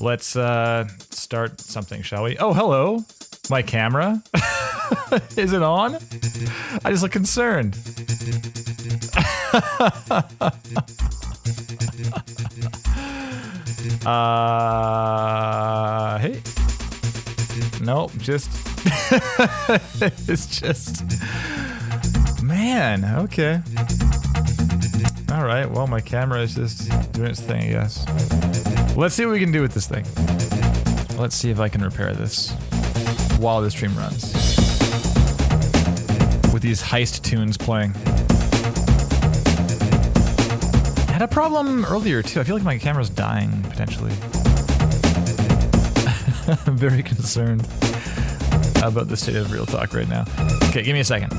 Let's start something, shall we? Oh, hello. My camera. Is it on? I just look concerned. Hey. Nope, just... it's just... Man, okay. Alright, well, my camera is just doing its thing, I guess. Let's see what we can do with this thing. Let's see if I can repair this while the stream runs. With these heist tunes playing. I had a problem earlier, too. I feel like my camera's dying, potentially. I'm very concerned about the state of Real Talk right now. Okay, give me a second.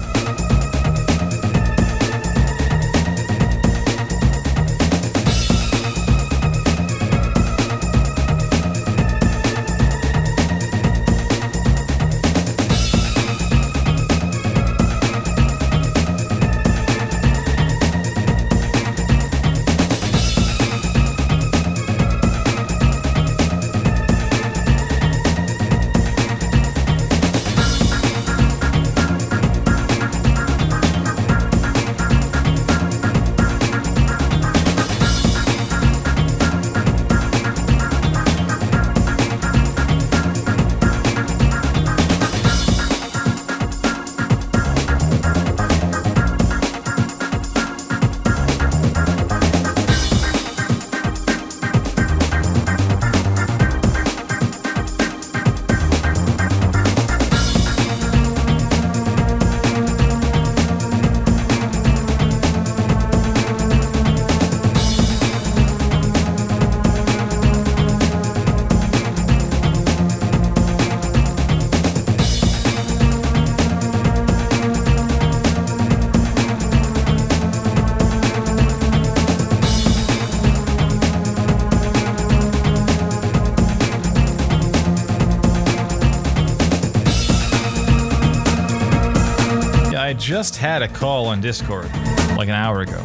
I just had a call on Discord like an hour ago.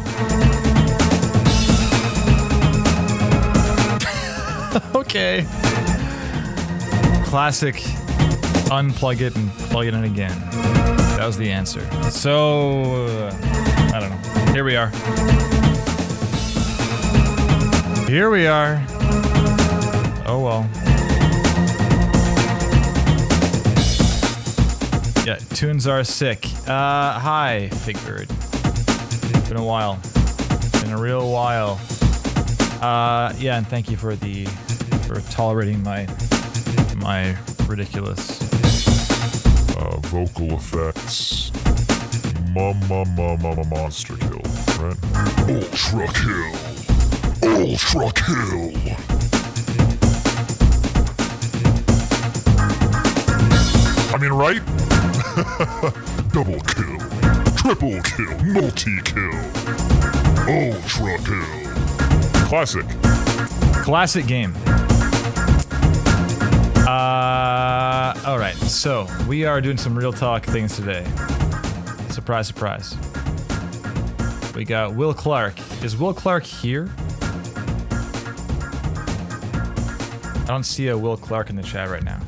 Okay. Classic. Unplug it and plug it in again. That was the answer. So, I don't know. Here we are. Here we are. Oh well. Yeah, tunes are sick. Hi, Fig Bird. Been a while. Been a real while. Yeah, and thank you for tolerating my ridiculous vocal effects. Monster kill, right? Ultra kill. Ultra kill. I mean, right? Double kill, triple kill, multi-kill, ultra kill. Classic. Classic game. Alright, so we are doing some Real Talk things today. Surprise, surprise. We got Will Clark. Is Will Clark here? I don't see a Will Clark in the chat right now.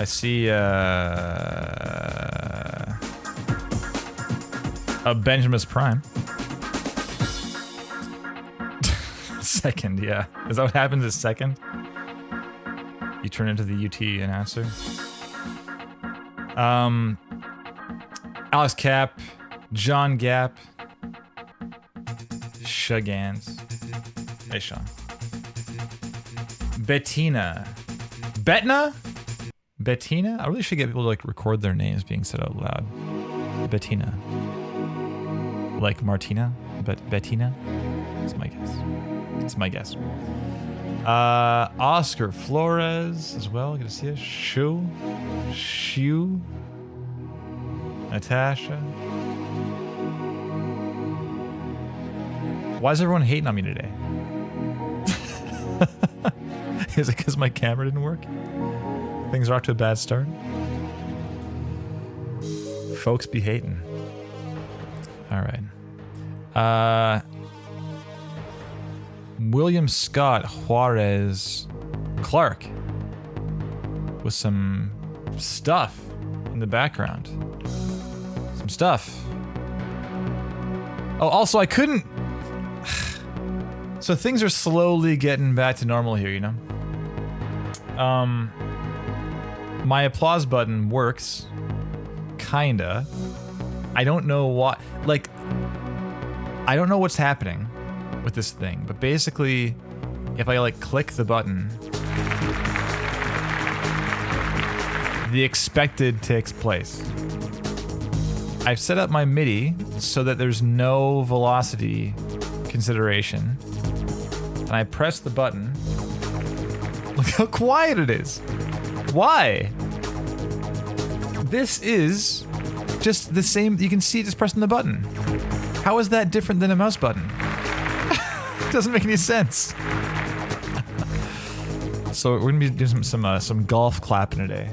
I see a Benjamin's Prime. Second, yeah. Is that what happens at second? You turn into the UT announcer. Alex Cap, John Gap, Shugans. Hey, Sean. Bettina. Bettina? Bettina? I really should get people to like record their names being said out loud. Bettina. Like Martina, but Bettina? That's my guess. That's my guess. Oscar Flores as well. Good to see you. Shu. Natasha. Why is everyone hating on me today? Is it because my camera didn't work? Things are off to a bad start. Folks be hating. All right. William Scott Juarez Clark with some stuff in the background. Some stuff. Oh, also I couldn't... So things are slowly getting back to normal here, you know? My applause button works. Kinda. I don't know what... Like, I don't know what's happening with this thing, but basically, if I, like, click the button, the expected takes place. I've set up my MIDI so that there's no velocity consideration. And I press the button. Look how quiet it is. Why? This is just the same. You can see just pressing the button. How is that different than a mouse button? It doesn't make any sense. So we're gonna be doing some golf clapping today.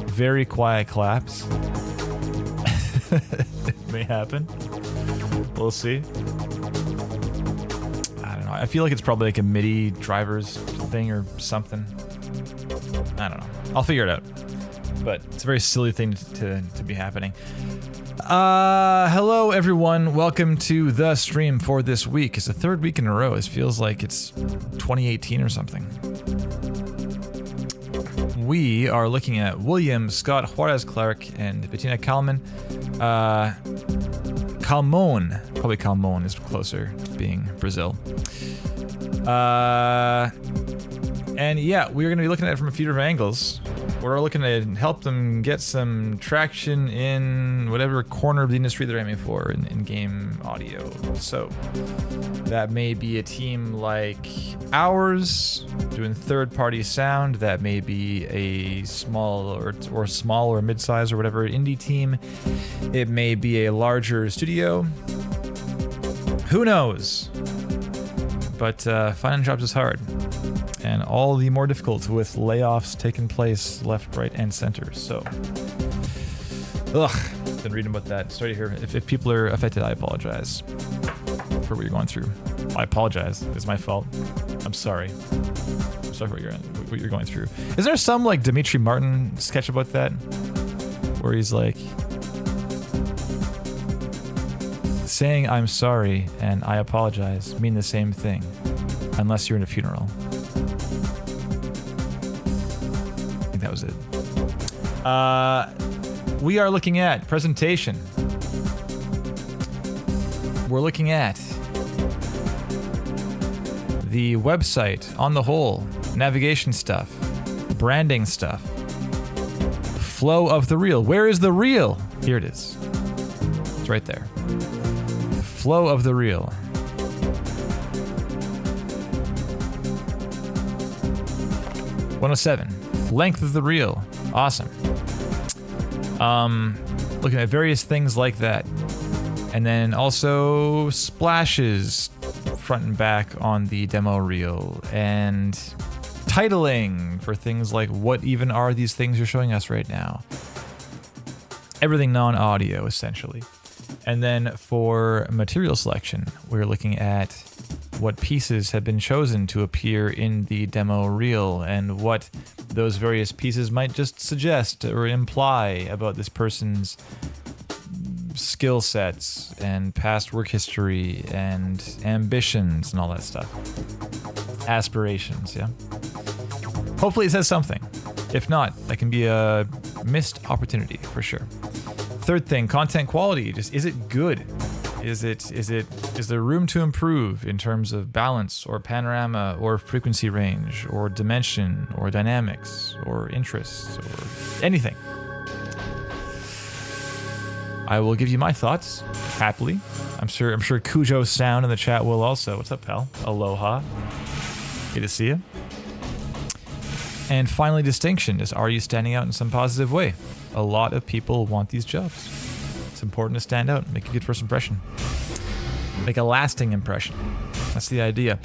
Very quiet claps. It may happen. We'll see. I don't know. I feel like it's probably like a MIDI drivers thing or something. I don't know. I'll figure it out. But it's a very silly thing to be happening. Hello everyone. Welcome to the stream for this week. It's the third week in a row. It feels like it's 2018 or something. We are looking at William Scott Juarez Clark and Bettina Calmon. Calmon. Probably Calmon is closer to being Brazil. And yeah, we're going to be looking at it from a few different angles. We're looking to help them get some traction in whatever corner of the industry they're aiming for in game audio. So that may be a team like ours doing third-party sound. That may be a small or mid-size or whatever indie team. It may be a larger studio. Who knows? But finding jobs is hard. And all the more difficult with layoffs taking place left, right, and center. So, been reading about that. Sorry to hear. If people are affected, I apologize for what you're going through. I apologize. It's my fault. I'm sorry. I'm sorry for what you're going through. Is there some like Dimitri Martin sketch about that, where he's like saying "I'm sorry" and "I apologize" mean the same thing, unless you're in a funeral. That was it. We are looking at presentation. We're looking at the website on the whole, navigation stuff, branding stuff, flow of the reel. Where is the reel? Here it is. It's right there. Flow of the reel. "107. Length of the reel." Awesome. Looking at various things like that. And then also splashes front and back on the demo reel. And titling for things like what even are these things you're showing us right now. Everything non-audio, essentially. And then for material selection, we're looking at what pieces have been chosen to appear in the demo reel and what those various pieces might just suggest or imply about this person's skill sets and past work history and ambitions and all that stuff. Aspirations, yeah? Hopefully it says something. If not, that can be a missed opportunity for sure. Third thing, content quality. Just, is it good? Is there room to improve in terms of balance or panorama or frequency range or dimension or dynamics or interests or anything? I will give you my thoughts happily. I'm sure Cujo Sound in the chat will also. What's up, pal? Aloha. Good to see you. And finally, distinction is, are you standing out in some positive way? A lot of people want these jobs. It's important to stand out, make a good first impression. Make a lasting impression. That's the idea.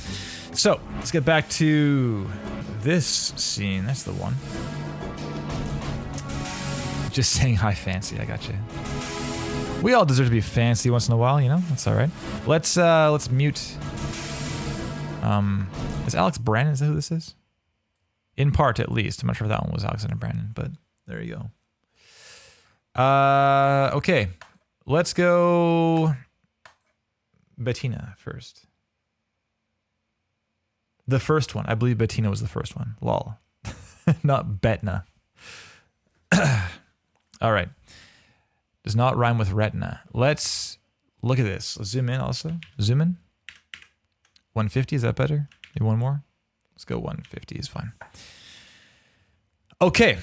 So, let's get back to this scene. That's the one. Just saying hi fancy, I got you. We all deserve to be fancy once in a while, you know? That's alright. Let's mute. Is Alex Brandon, is that who this is? In part, at least. I'm not sure if that one was Alexander Brandon, but there you go. Okay. Let's go Bettina first. The first one. I believe Bettina was the first one. Lol. Not Bettina. All right. Does not rhyme with retina. Let's look at this. Let's zoom in also. Zoom in. 150, is that better? Maybe one more? Let's go 150 is fine. Okay.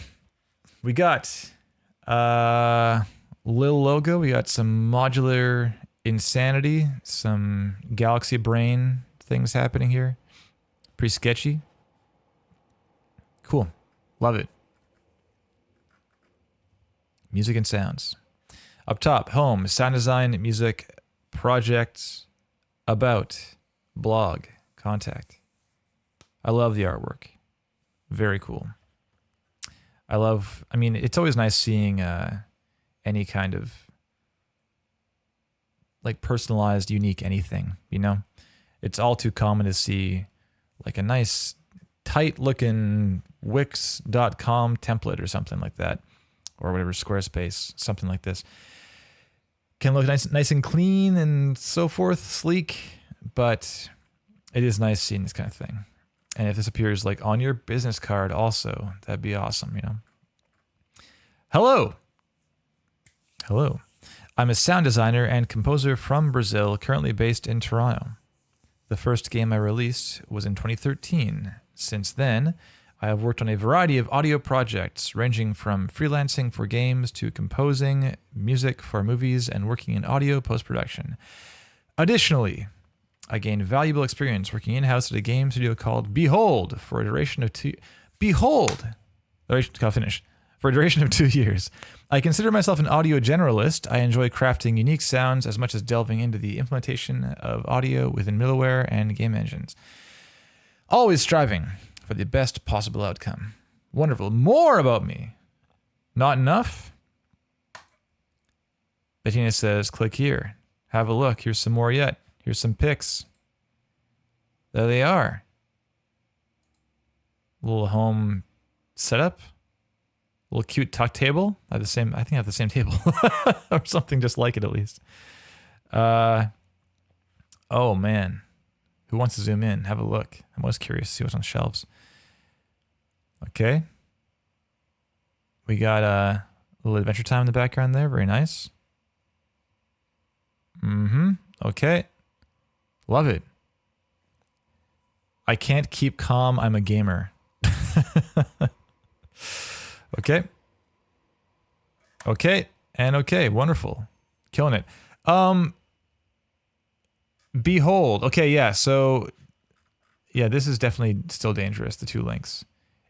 We got Lil Logo. We got some modular insanity. Some galaxy brain things happening here. Pretty sketchy. Cool. Love it. Music and sounds. Up top, home, sound design, music, projects, about, blog, contact. I love the artwork. Very cool. I mean, it's always nice seeing any kind of like personalized, unique anything, you know? It's all too common to see like a nice, tight looking Wix.com template or something like that, or whatever, Squarespace, something like this. Can look nice and clean and so forth, sleek, but it is nice seeing this kind of thing. And if this appears like on your business card also, that'd be awesome, you know? Hello. Hello. I'm a sound designer and composer from Brazil, currently based in Toronto. The first game I released was in 2013. Since then, I have worked on a variety of audio projects, ranging from freelancing for games to composing music for movies and working in audio post-production. Additionally, I gained valuable experience working in-house at a game studio called Behold for a duration of 2 years. I consider myself an audio generalist. I enjoy crafting unique sounds as much as delving into the implementation of audio within middleware and game engines. Always striving for the best possible outcome. Wonderful. More about me. Not enough? Bettina says, click here. Have a look. Here's some more yet. Here's some pics. There they are. Little home setup. Little cute tuck table. I think I have the same table. Or something just like it at least. Oh man. Who wants to zoom in? Have a look. I'm always curious to see what's on shelves. Okay. We got a little Adventure Time in the background there. Very nice. Okay. Love it. I can't keep calm. I'm a gamer. Okay. Okay. And okay. Wonderful. Killing it. Behold. Okay, yeah. So, yeah, this is definitely still dangerous, the 2 links.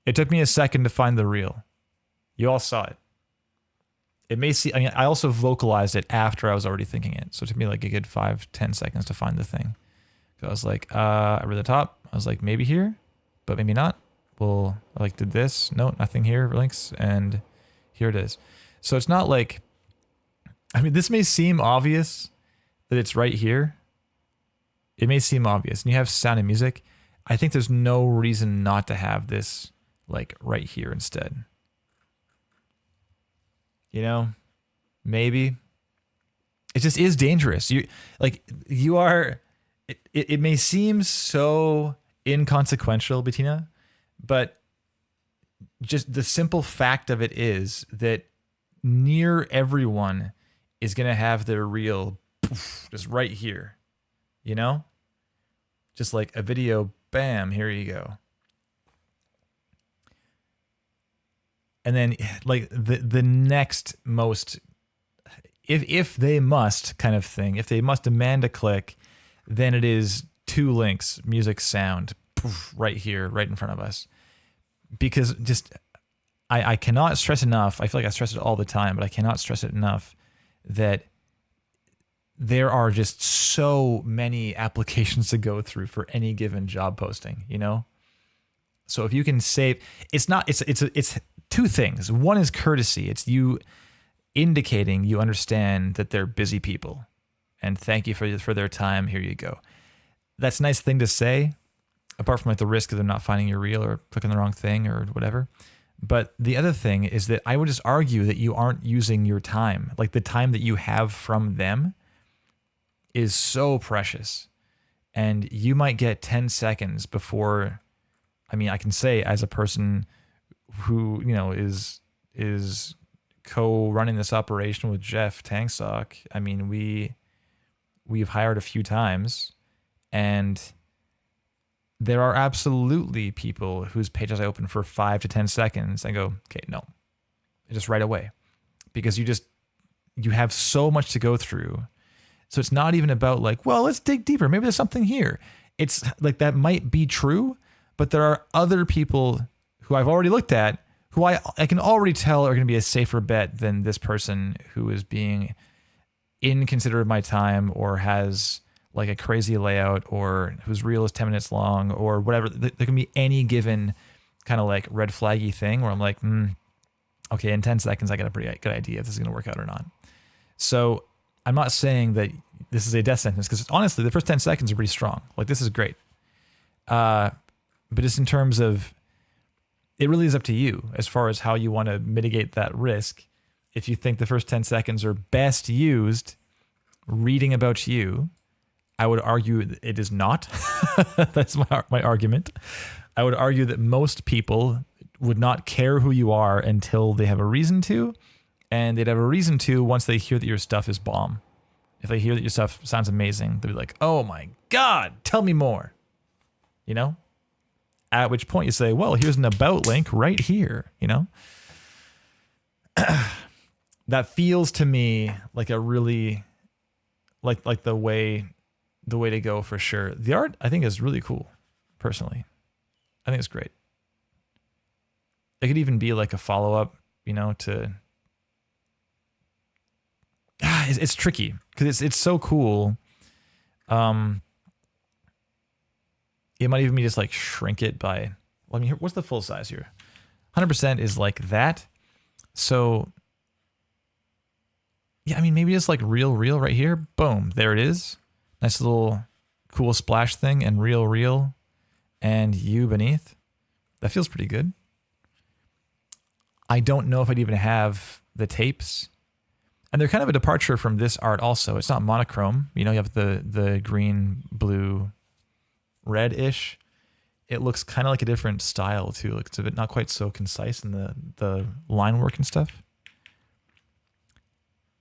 It took me a second to find the reel. You all saw it. It may see, I mean, I also vocalized it after I was already thinking it. So it took me like a good 5-10 seconds to find the thing. So I was like, I read the top. I was like, maybe here, but maybe not. Well, I like did this. No, nothing here, links. And here it is. So it's not like, I mean, this may seem obvious that it's right here. It may seem obvious. And you have sound and music. I think there's no reason not to have this like right here instead. You know, maybe it just is dangerous. It may seem so inconsequential, Bettina, but just the simple fact of it is that near everyone is going to have their reel just right here, you know, just like a video, bam, here you go. And then like the next most, if they must kind of thing, if they must demand a click, then it is 2 links, music, sound, poof, right here, right in front of us. Because just, I cannot stress enough, I feel like I stress it all the time, but I cannot stress it enough that there are just so many applications to go through for any given job posting, you know? So if you can save, it's 2 things. One is courtesy. It's you indicating you understand that they're busy people and thank you for their time. Here you go. That's a nice thing to say. apart from like the risk of them not finding your reel or clicking the wrong thing or whatever. But the other thing is that I would just argue that you aren't using your time. Like the time that you have from them is so precious. And you might get 10 seconds before, I mean, I can say as a person who, you know, is co-running this operation with Jeff Tanksock. I mean, we've hired a few times, and there are absolutely people whose pages I open for 5 to 10 seconds and go, okay, no, just right away, because you have so much to go through. So it's not even about like, well, let's dig deeper. Maybe there's something here. It's like that might be true, but there are other people who I've already looked at who I can already tell are going to be a safer bet than this person who is being inconsiderate of my time or has like a crazy layout or whose reel is 10 minutes long or whatever. There can be any given kind of like red flaggy thing where I'm like, okay, in 10 seconds, I got a pretty good idea if this is going to work out or not. So I'm not saying that this is a death sentence because honestly, the first 10 seconds are pretty strong. Like this is great. But just in terms of, it really is up to you as far as how you want to mitigate that risk. If you think the first 10 seconds are best used reading about you, I would argue that it is not. That's my argument. I would argue that most people would not care who you are until they have a reason to, and they'd have a reason to once they hear that your stuff is bomb. If they hear that your stuff sounds amazing, they'll be like, oh my God, tell me more. You know? At which point you say, well, here's an about link right here, you know? That feels to me like a really, like the way to go for sure. The art, I think, is really cool, personally. I think it's great. It could even be like a follow-up, you know, to... It's tricky, because it's so cool. It might even be just like shrink it by, well, I mean, what's the full size here? 100% is like that. So yeah, I mean, maybe just like reel right here. Boom, there it is. Nice little cool splash thing and reel and you beneath. That feels pretty good. I don't know if I'd even have the tapes. And they're kind of a departure from this art also. It's not monochrome. You know, you have the green, blue, red-ish. It looks kind of like a different style too. It's a bit not quite so concise in the line work and stuff.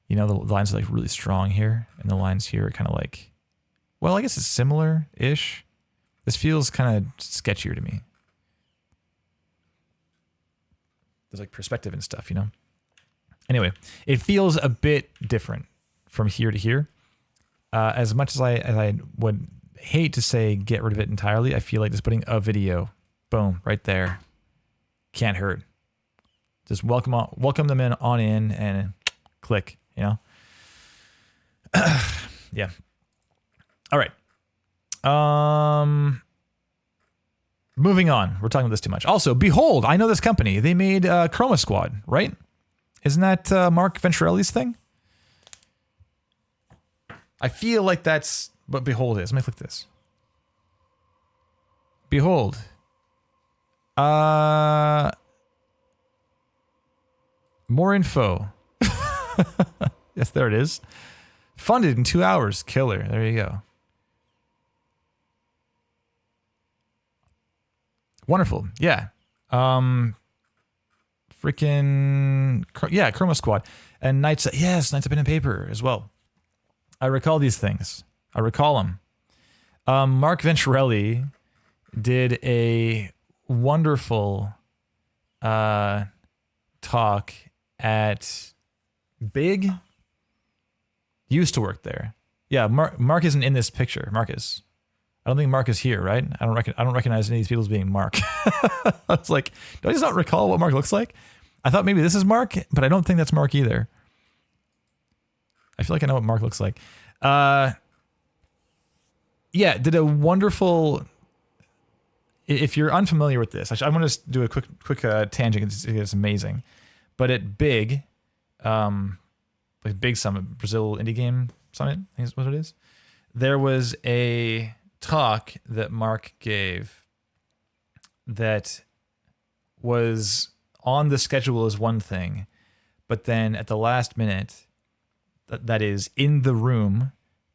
You know, the lines are like really strong here, and the lines here are kind of like, well, I guess it's similar-ish. This feels kind of sketchier to me. There's like perspective and stuff, you know? Anyway, it feels a bit different from here to here. As much as I would hate to say get rid of it entirely, I feel like just putting a video, boom, right there, can't hurt. Just welcome them on in and click, you know? Yeah. All right. Moving on. We're talking about this too much. Also, behold, I know this company. They made Chroma Squad, right? Isn't that Mark Venturelli's thing? I feel like that's what Behold is. Let me click this. Behold. More info. Yes, there it is. Funded in 2 hours. Killer. There you go. Wonderful. Yeah. Freaking, yeah, Chroma Squad. And Knights of Pen and Paper as well. I recall these things. I recall them. Mark Venturelli did a wonderful talk at Big. Used to work there. Yeah, Mark isn't in this picture. Marcus. I don't think Mark is here, right? I don't recognize any of these people as being Mark. I was like, do I just not recall what Mark looks like? I thought maybe this is Mark, but I don't think that's Mark either. I feel like I know what Mark looks like. Yeah, did a wonderful... If you're unfamiliar with this, I want to do a quick tangent. It's amazing. But at Big, like Big Summit, Brazil Indie Game Summit, I think is what it is. There was a talk that Mark gave that was on the schedule as one thing, but then at the last minute, that is in the room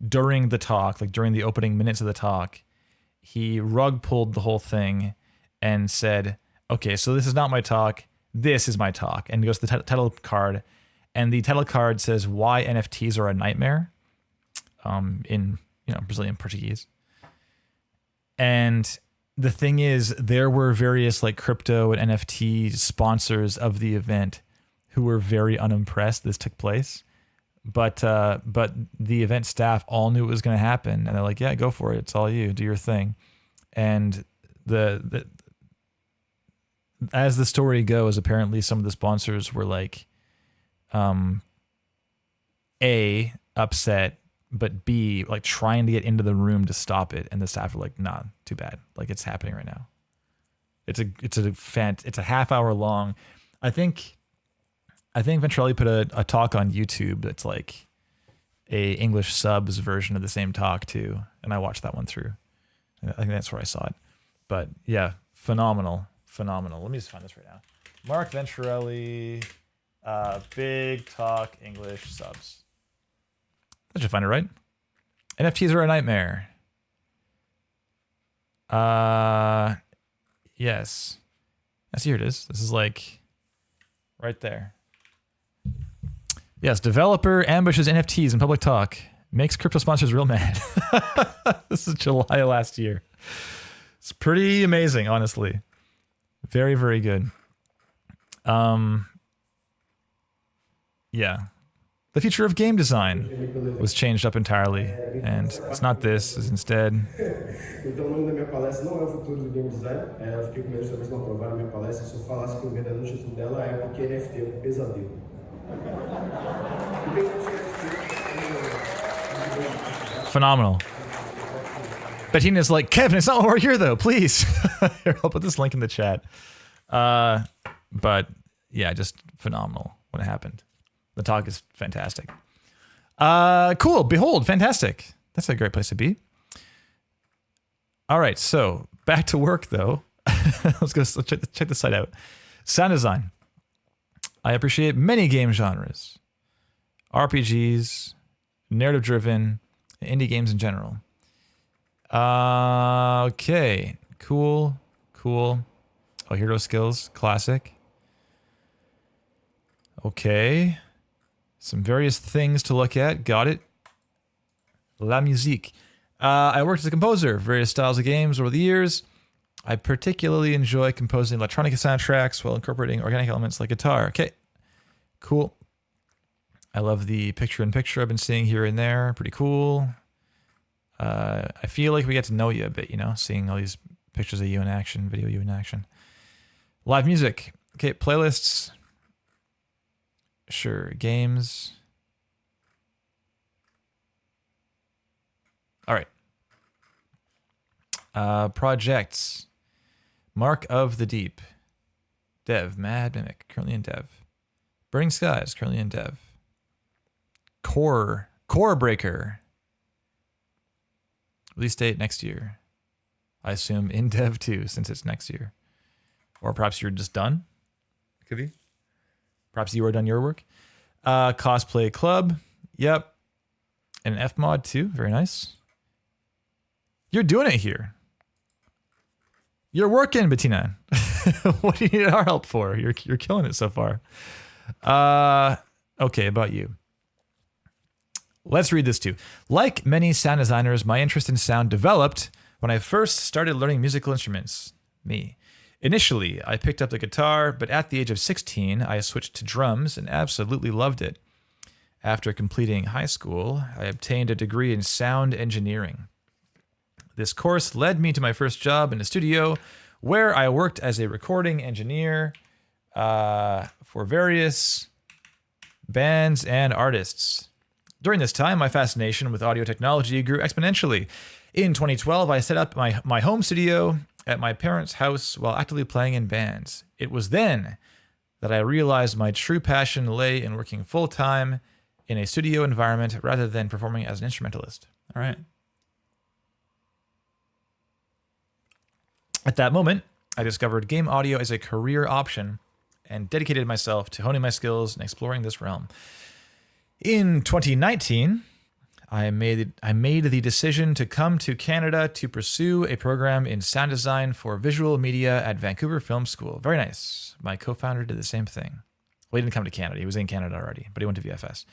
during the talk, like during the opening minutes of the talk, he rug pulled the whole thing and said, okay, so this is not my talk. This is my talk. And goes to the title card. And the title card says why NFTs are a nightmare in Brazilian Portuguese. And the thing is, there were various like crypto and NFT sponsors of the event who were very unimpressed this took place. But the event staff all knew it was going to happen, and they're like, "Yeah, go for it. It's all you. Do your thing." And as the story goes, apparently some of the sponsors were like, A, upset, but B, like trying to get into the room to stop it, and the staff were like, "Nah, too bad. Like it's happening right now." It's a half hour long. I think Ventrelli put a talk on YouTube that's like a English subs version of the same talk too, and I watched that one through. I think that's where I saw it. But yeah, phenomenal. Let me just find this right now. Mark Ventrelli, big talk English subs. I should find it right. NFTs are a nightmare. Yes. Yes, here it is. This is like right there. Yes, developer ambushes NFTs in public talk. Makes crypto sponsors real mad. This is July last year. It's pretty amazing, honestly. Very, very good. Yeah. The future of game design was changed up entirely. And it's not this, it's instead. Então, o nome da minha palestra não é o futuro do game design. Eu fiquei com medo de vocês não aprovaram minha palestra. Se eu falasse que o verdadeiro título dela é porque NFT é um pesadelo. Phenomenal. Bettina's like, Kevin, it's not why we're here though, please. Here, I'll put this link in the chat. But yeah, just phenomenal when it happened. The talk is fantastic. Cool. Behold, fantastic. That's a great place to be. All right, so back to work though. Let's check the site out. Sound design. I appreciate many game genres. RPGs, narrative-driven, indie games in general. Okay, cool. Oh, hero skills, classic. Okay. Some various things to look at. Got it. La musique. I worked as a composer, various styles of games over the years. I particularly enjoy composing electronic soundtracks while incorporating organic elements like guitar. Okay, cool. I love the picture-in-picture I've been seeing here and there. Pretty cool. I feel like we get to know you a bit, seeing all these pictures of you in action, video you in action. Live music. Okay, playlists. Sure, games. All right. Projects. Mark of the Deep. Dev. Mad Mimic. Currently in dev. Burning Skies. Currently in dev. Core Breaker. Release date next year. I assume in dev too, since it's next year. Or perhaps you're just done. Could be. Perhaps you are done your work. Cosplay Club. Yep. And an F mod too. Very nice. You're doing it here. You're working, Bettina. What do you need our help for? You're killing it so far. Okay, about you. Let's read this too. Like many sound designers, my interest in sound developed when I first started learning musical instruments. Me. Initially, I picked up the guitar, but at the age of 16, I switched to drums and absolutely loved it. After completing high school, I obtained a degree in sound engineering. This course led me to my first job in a studio where I worked as a recording engineer for various bands and artists. During this time, my fascination with audio technology grew exponentially. In 2012, I set up my home studio at my parents' house while actively playing in bands. It was then that I realized my true passion lay in working full-time in a studio environment rather than performing as an instrumentalist. All right. At that moment, I discovered game audio as a career option and dedicated myself to honing my skills and exploring this realm. In 2019, I made the decision to come to Canada to pursue a program in sound design for visual media at Vancouver Film School. Very nice. My co-founder did the same thing. Well, he didn't come to Canada. He was in Canada already, but he went to VFS.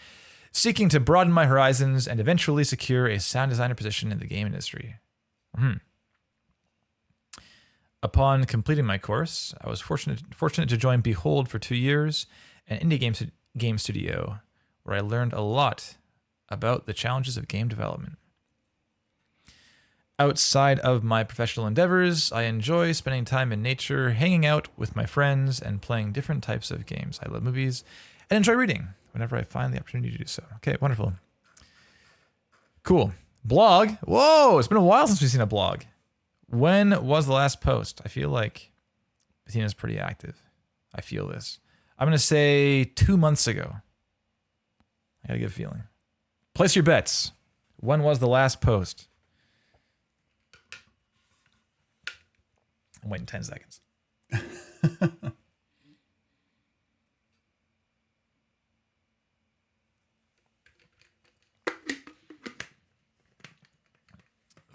Seeking to broaden my horizons and eventually secure a sound designer position in the game industry. Upon completing my course, I was fortunate to join Behold for 2 years, an indie game studio, where I learned a lot about the challenges of game development. Outside of my professional endeavors, I enjoy spending time in nature, hanging out with my friends, and playing different types of games. I love movies and enjoy reading whenever I find the opportunity to do so. Okay, wonderful. Cool. Blog. Whoa, it's been a while since we've seen a blog. When was the last post? I feel like Bettina's pretty active. I feel this. I'm going to say 2 months ago. I got a good feeling. Place your bets. When was the last post? I'm waiting 10 seconds.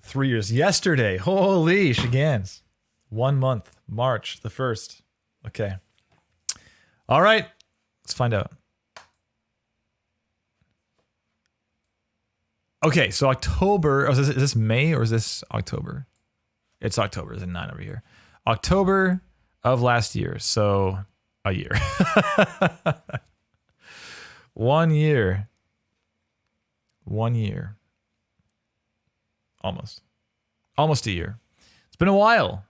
3 years. Yesterday. Holy shigans. 1 month. March the 1st. Okay. All right. Let's find out. Okay, so October. Oh, is this May or is this October? It's October. There's a 9 over here. October of last year. So a year. 1 year. 1 year. Almost a year. It's been a while.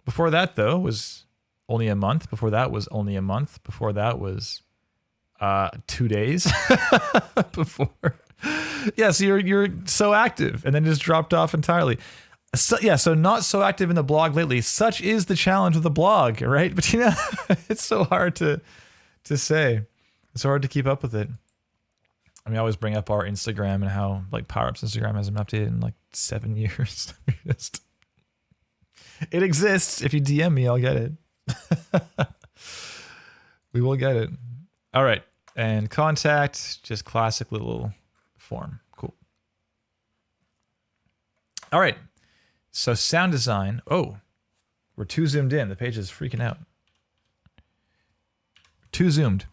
Before that, though, was only a month. Before that was only a month. Before that was 2 days. Before. Yeah, so you're so active and then just dropped off entirely. So not so active in the blog lately. Such is the challenge of the blog, right? But it's so hard to say. It's so hard to keep up with it. I mean, I always bring up our Instagram and how like PowerUp's Instagram hasn't been updated in like 7 years. It exists. If you DM me, I'll get it. We will get it. All right. And contact, just classic little form. Cool. All right. So sound design. Oh, we're too zoomed in. The page is freaking out. Too zoomed.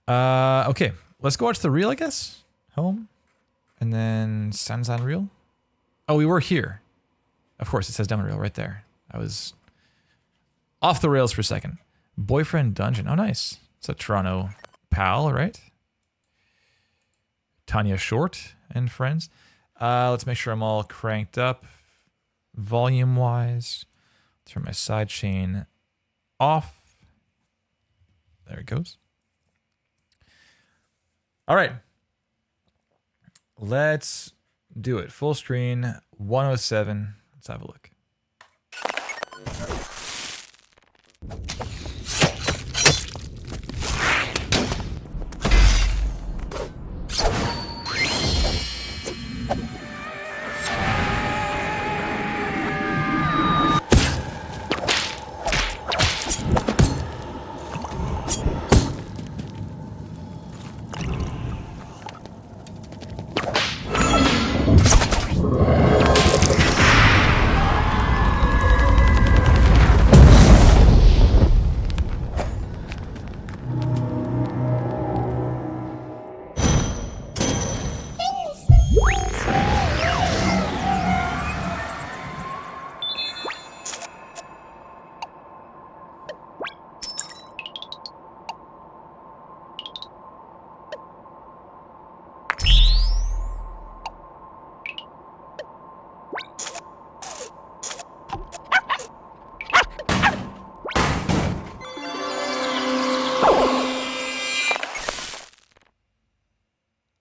Okay. Let's go watch the reel, I guess. Home. And then sound design reel. Oh, we were here. Of course, it says demo reel right there. I was off the rails for a second. Boyfriend Dungeon. Oh, nice. It's a Toronto pal, right? Tanya Short and friends. Let's make sure I'm all cranked up volume-wise. Turn my side chain off. There it goes. All right. Let's do it. Full screen, 107. Let's have a look.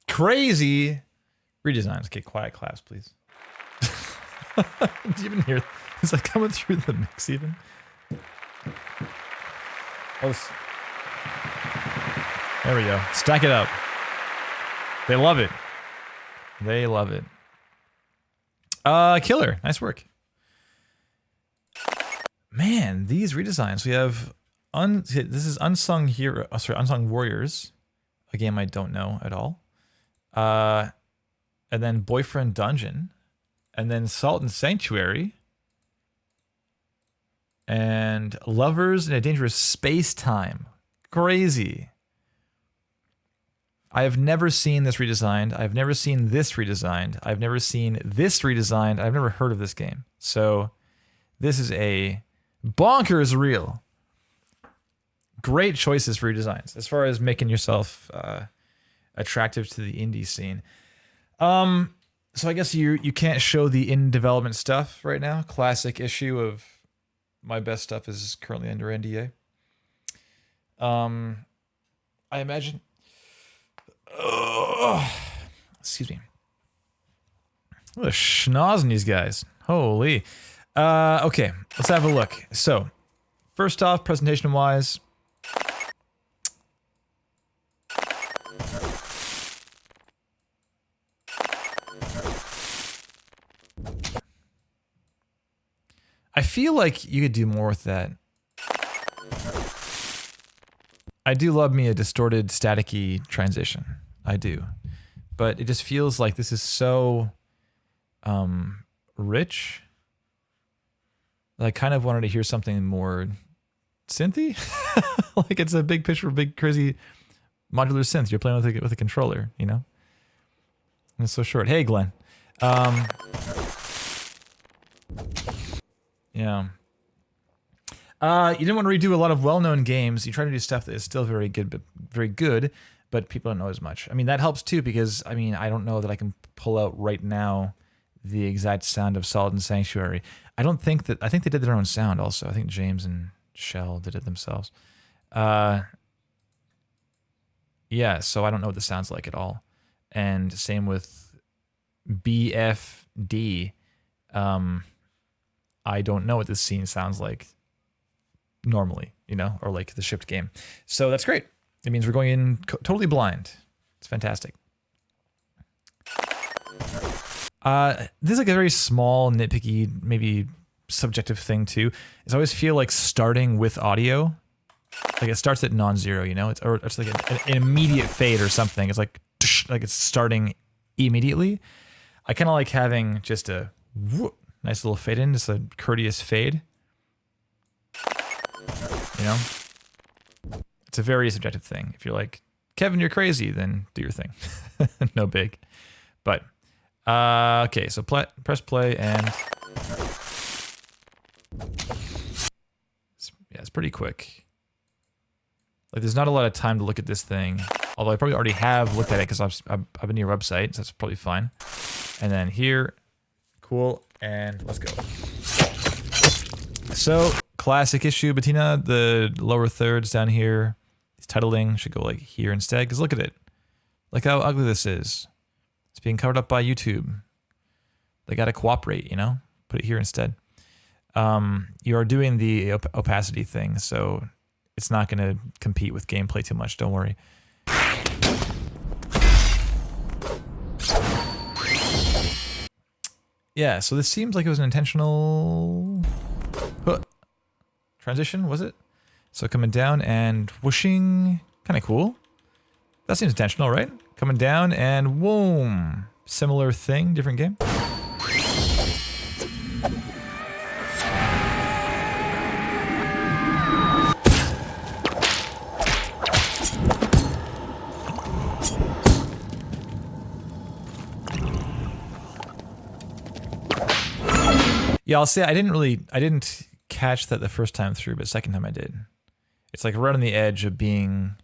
Crazy redesigns. Okay, quiet claps, please. Do you even hear? Is that coming through the mix even? Oh, there we go. Stack it up. They love it. They love it. Killer. Nice work. Man, these redesigns. We have this is Unsung Hero, Unsung Warriors, a game I don't know at all. And then Boyfriend Dungeon, and then Salt and Sanctuary, and Lovers in a Dangerous Space Time. Crazy. I have never seen this redesigned. I've never seen this redesigned. I've never seen this redesigned. I've never heard of this game. So this is a bonkers reel. Great choices for redesigns as far as making yourself attractive to the indie scene. So I guess you can't show the in development stuff right now. Classic issue of my best stuff is currently under NDA. I imagine. Excuse me. What a schnoz in these guys. Holy. Okay, let's have a look. So, first off, presentation-wise, I feel like you could do more with that. I do love me a distorted, staticky transition. I do. But it just feels like this is so rich. I kind of wanted to hear something more synthy. Like it's a big picture, big crazy modular synth. You're playing with a controller, you know? And it's so short. Hey, Glenn. Yeah. You didn't want to redo a lot of well-known games. You try to do stuff that is still very good, but people don't know as much. I mean, that helps too because, I mean, I don't know that I can pull out right now the exact sound of Solid and Sanctuary. I think they did their own sound also. I think James and Shell did it themselves. Yeah, so I don't know what this sounds like at all. And same with BFD. I don't know what this scene sounds like normally, you know, or like the shipped game. So that's great. It means we're going in totally blind. It's fantastic. This is like a very small, nitpicky, maybe subjective thing too. Is I always feel like starting with audio, like it starts at non-zero, you know, it's like an immediate fade or something. It's like it's starting immediately. I kind of like having just a nice little fade in, just a courteous fade. You know, it's a very subjective thing. If you're like, Kevin, you're crazy, then do your thing. No big. But, okay, so press play and... it's pretty quick. Like, there's not a lot of time to look at this thing. Although I probably already have looked at it because I've been to your website, so that's probably fine. And then here, cool, and let's go. So, classic issue, Bettina, the lower thirds down here, these titling should go like here instead, because look at it. Look how ugly this is. It's being covered up by YouTube. They gotta cooperate, you know? Put it here instead. You are doing the opacity thing, so it's not gonna compete with gameplay too much, don't worry. Yeah, so this seems like it was an intentional transition, was it? So coming down and whooshing, kind of cool. That seems intentional, right? Coming down and whoom. Similar thing, different game. Yeah, I'll say I didn't catch that the first time through, but second time I did. It's like right on the edge of being,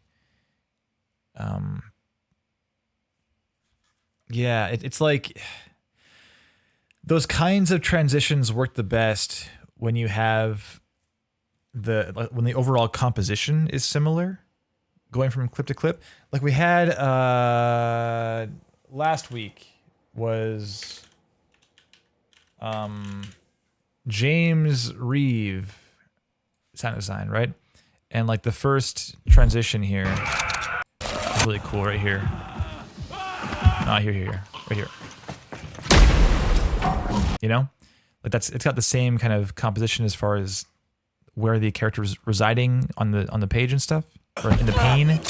yeah, it's like those kinds of transitions work the best when you have when the overall composition is similar, going from clip to clip. Like we had last week was James Reeve sound design, right? And like the first transition here is really cool right here. Not here, right here. You know? Like it's got the same kind of composition as far as where the character is residing on the page and stuff, or in the pane.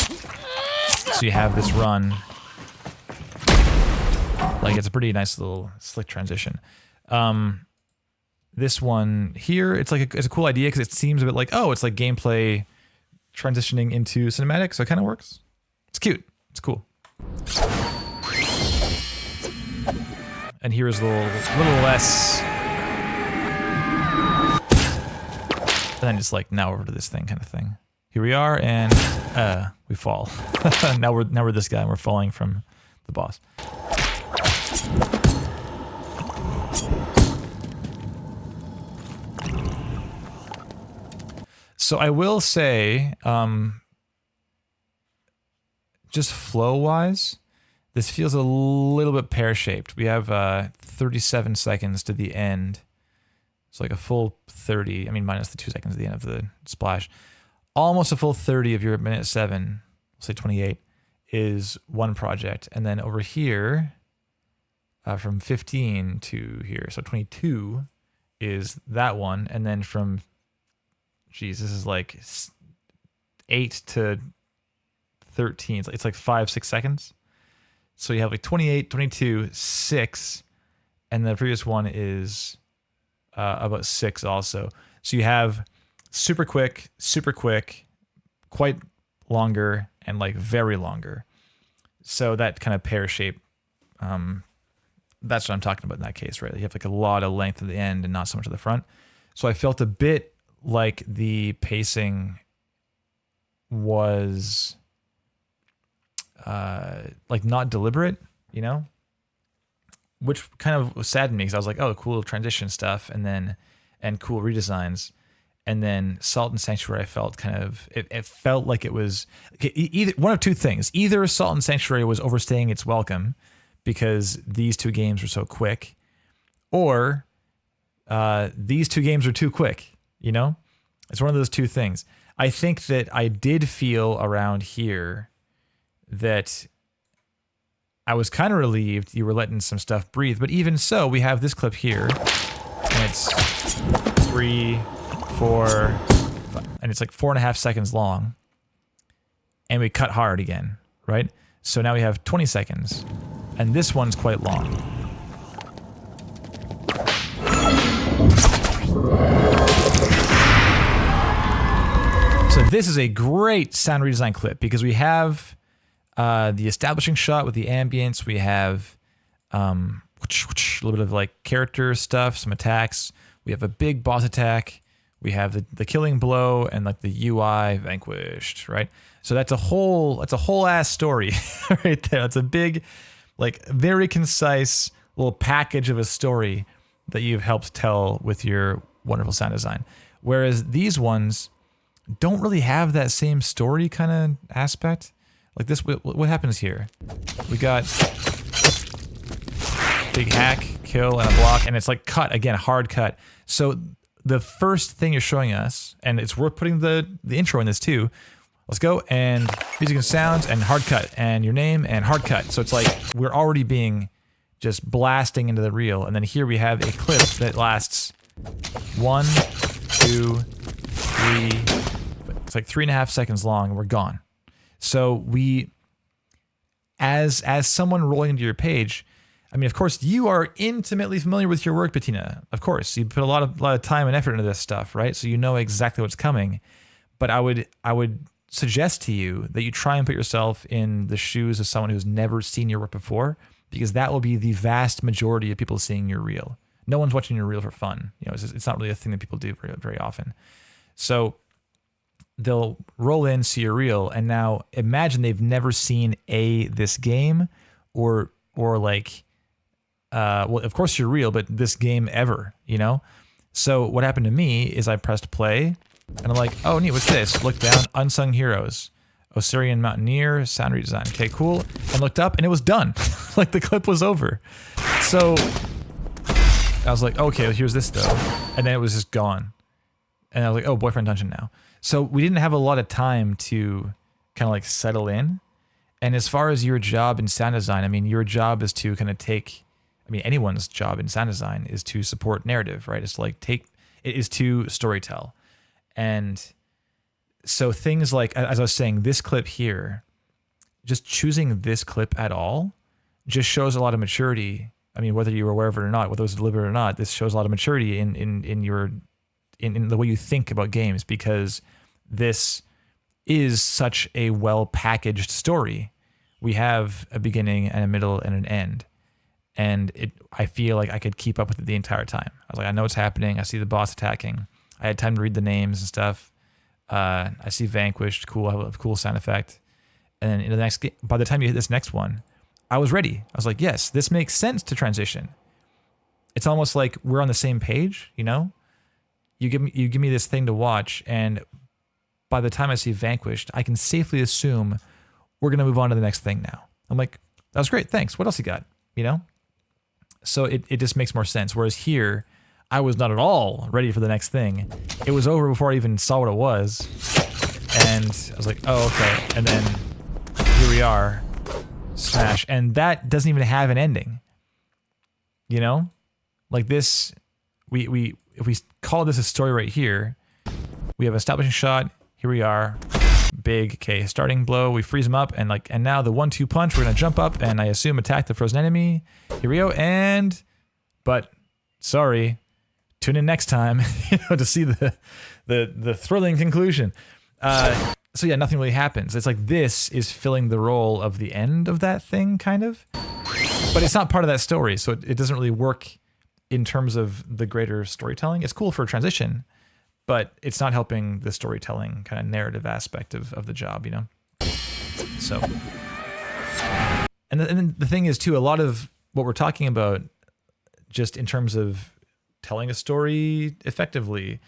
So you have this run. Like, it's a pretty nice little slick transition. This one here, it's a cool idea because it seems a bit like, oh, it's like gameplay transitioning into cinematic, so it kind of works. It's cute. It's cool. And here's a little less. And then it's like, now over to this thing kind of thing. Here we are, and we fall. now we're this guy, and we're falling from the boss. So I will say, just flow-wise, this feels a little bit pear-shaped. We have 37 seconds to the end. It's like a full 30, I mean, minus the 2 seconds at the end of the splash. Almost a full 30 of your minute 7, say 28, is one project. And then over here, from 15 to here, so 22 is that one. And then from, geez, this is like 8 to 13. It's like 5-6 seconds. So you have like 28, 22, 6, and the previous one is about 6 also. So you have super quick, quite longer, and like very longer. So that kind of pear shape, that's what I'm talking about in that case, right? You have like a lot of length at the end and not so much at the front. So I felt a bit like the pacing was like not deliberate, you know? Which kind of saddened me because I was like, oh, cool transition stuff, and cool redesigns. And then Salt and Sanctuary, I felt kind of, it felt like it was either one of two things. Either Salt and Sanctuary was overstaying its welcome because these two games were so quick, or these two games were too quick, you know? It's one of those two things. I think that I did feel around here that I was kind of relieved you were letting some stuff breathe, but even so, we have this clip here, and it's 3, 4, 5, and it's like 4.5 seconds long, and we cut hard again, right? So now we have 20 seconds, and this one's quite long. So this is a great sound redesign clip because we have the establishing shot with the ambience. We have a little bit of like character stuff, some attacks. We have a big boss attack. We have the killing blow and like the UI vanquished, right? So that's a whole ass story right there. It's a big, like very concise little package of a story that you've helped tell with your wonderful sound design. Whereas these ones don't really have that same story kind of aspect. Like this, what happens here? We got big hack, kill, and a block, and it's like cut, again, hard cut. So the first thing you're showing us, and it's worth putting the intro in this too. Let's go, and music and sounds, and hard cut, and your name, and hard cut. So it's like we're already being just blasting into the reel, and then here we have a clip that lasts 1, 2, 3, it's like 3.5 seconds long, and we're gone. So we, as someone rolling into your page, I mean, of course, you are intimately familiar with your work, Bettina. Of course, you put a lot of time and effort into this stuff, right? So you know exactly what's coming. But I would suggest to you that you try and put yourself in the shoes of someone who's never seen your work before, because that will be the vast majority of people seeing your reel. No one's watching your reel for fun. You know, it's not really a thing that people do very, very often. So they'll roll in, see your reel, and now imagine they've never seen this game or like, well, of course your reel, but this game ever, you know? So what happened to me is I pressed play, and I'm like, oh, neat, what's this? Look down, Unsung Heroes, Osirian Mountaineer, sound redesign. Okay, cool. And looked up, and it was done. Like, the clip was over. So I was like, okay, well, here's this, though. And then it was just gone. And I was like, oh, Boyfriend Dungeon now. So we didn't have a lot of time to kind of like settle in. And as far as your job in sound design, I mean, your job is to kind of anyone's job in sound design is to support narrative, right? It's like it is to storytell. And so things like, as I was saying, this clip here, just choosing this clip at all just shows a lot of maturity. I mean, whether you were aware of it or not, whether it was deliberate or not, this shows a lot of maturity in the way you think about games, because this is such a well-packaged story. We have a beginning and a middle and an end. And I feel like I could keep up with it the entire time. I was like, I know what's happening. I see the boss attacking. I had time to read the names and stuff. I see vanquished, cool, I have a cool sound effect. And then in the next game, by the time you hit this next one, I was ready. I was like, yes, this makes sense to transition. It's almost like we're on the same page, you know? You give me this thing to watch, and by the time I see vanquished, I can safely assume we're gonna move on to the next thing now. I'm like, that was great, thanks. What else you got? You know? So it just makes more sense. Whereas here, I was not at all ready for the next thing. It was over before I even saw what it was. And I was like, oh, okay. And then here we are. Smash. And that doesn't even have an ending. You know? Like this, if we call this a story right here, we have an establishing shot. Here we are. Big, okay, starting blow. We freeze him up, and now the 1-2 punch. We're gonna jump up and I assume attack the frozen enemy. Here we go, but sorry, tune in next time, to see the thrilling conclusion. So yeah, nothing really happens. It's like this is filling the role of the end of that thing, kind of, but it's not part of that story, so it doesn't really work in terms of the greater storytelling. It's cool for a transition, but it's not helping the storytelling kind of narrative aspect of the job, you know? So, and then the thing is too, a lot of what we're talking about, just in terms of telling a story effectively,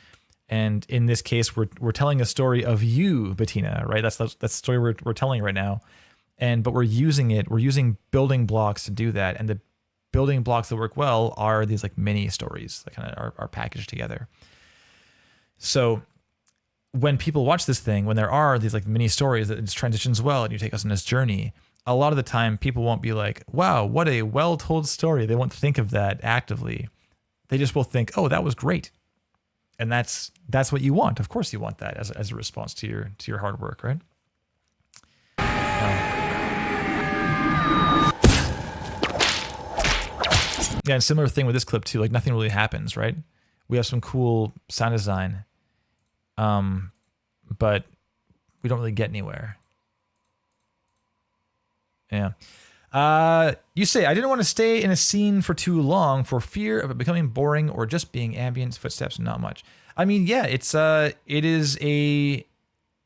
and in this case, we're telling a story of you, Bettina, right? That's the story we're telling right now, but we're using building blocks to do that, and the building blocks that work well are these like mini stories that kind of are packaged together. So when people watch this thing, when there are these like mini stories that it transitions well and you take us on this journey, a lot of the time people won't be like, wow, what a well-told story. They won't think of that actively. They just will think, oh, that was great. And that's what you want. Of course you want that as a response to your hard work, right? Yeah, and similar thing with this clip too, like nothing really happens, right? We have some cool sound design, but we don't really get anywhere. Yeah. You say, I didn't want to stay in a scene for too long for fear of it becoming boring or just being ambience, footsteps, and not much. I mean, yeah, it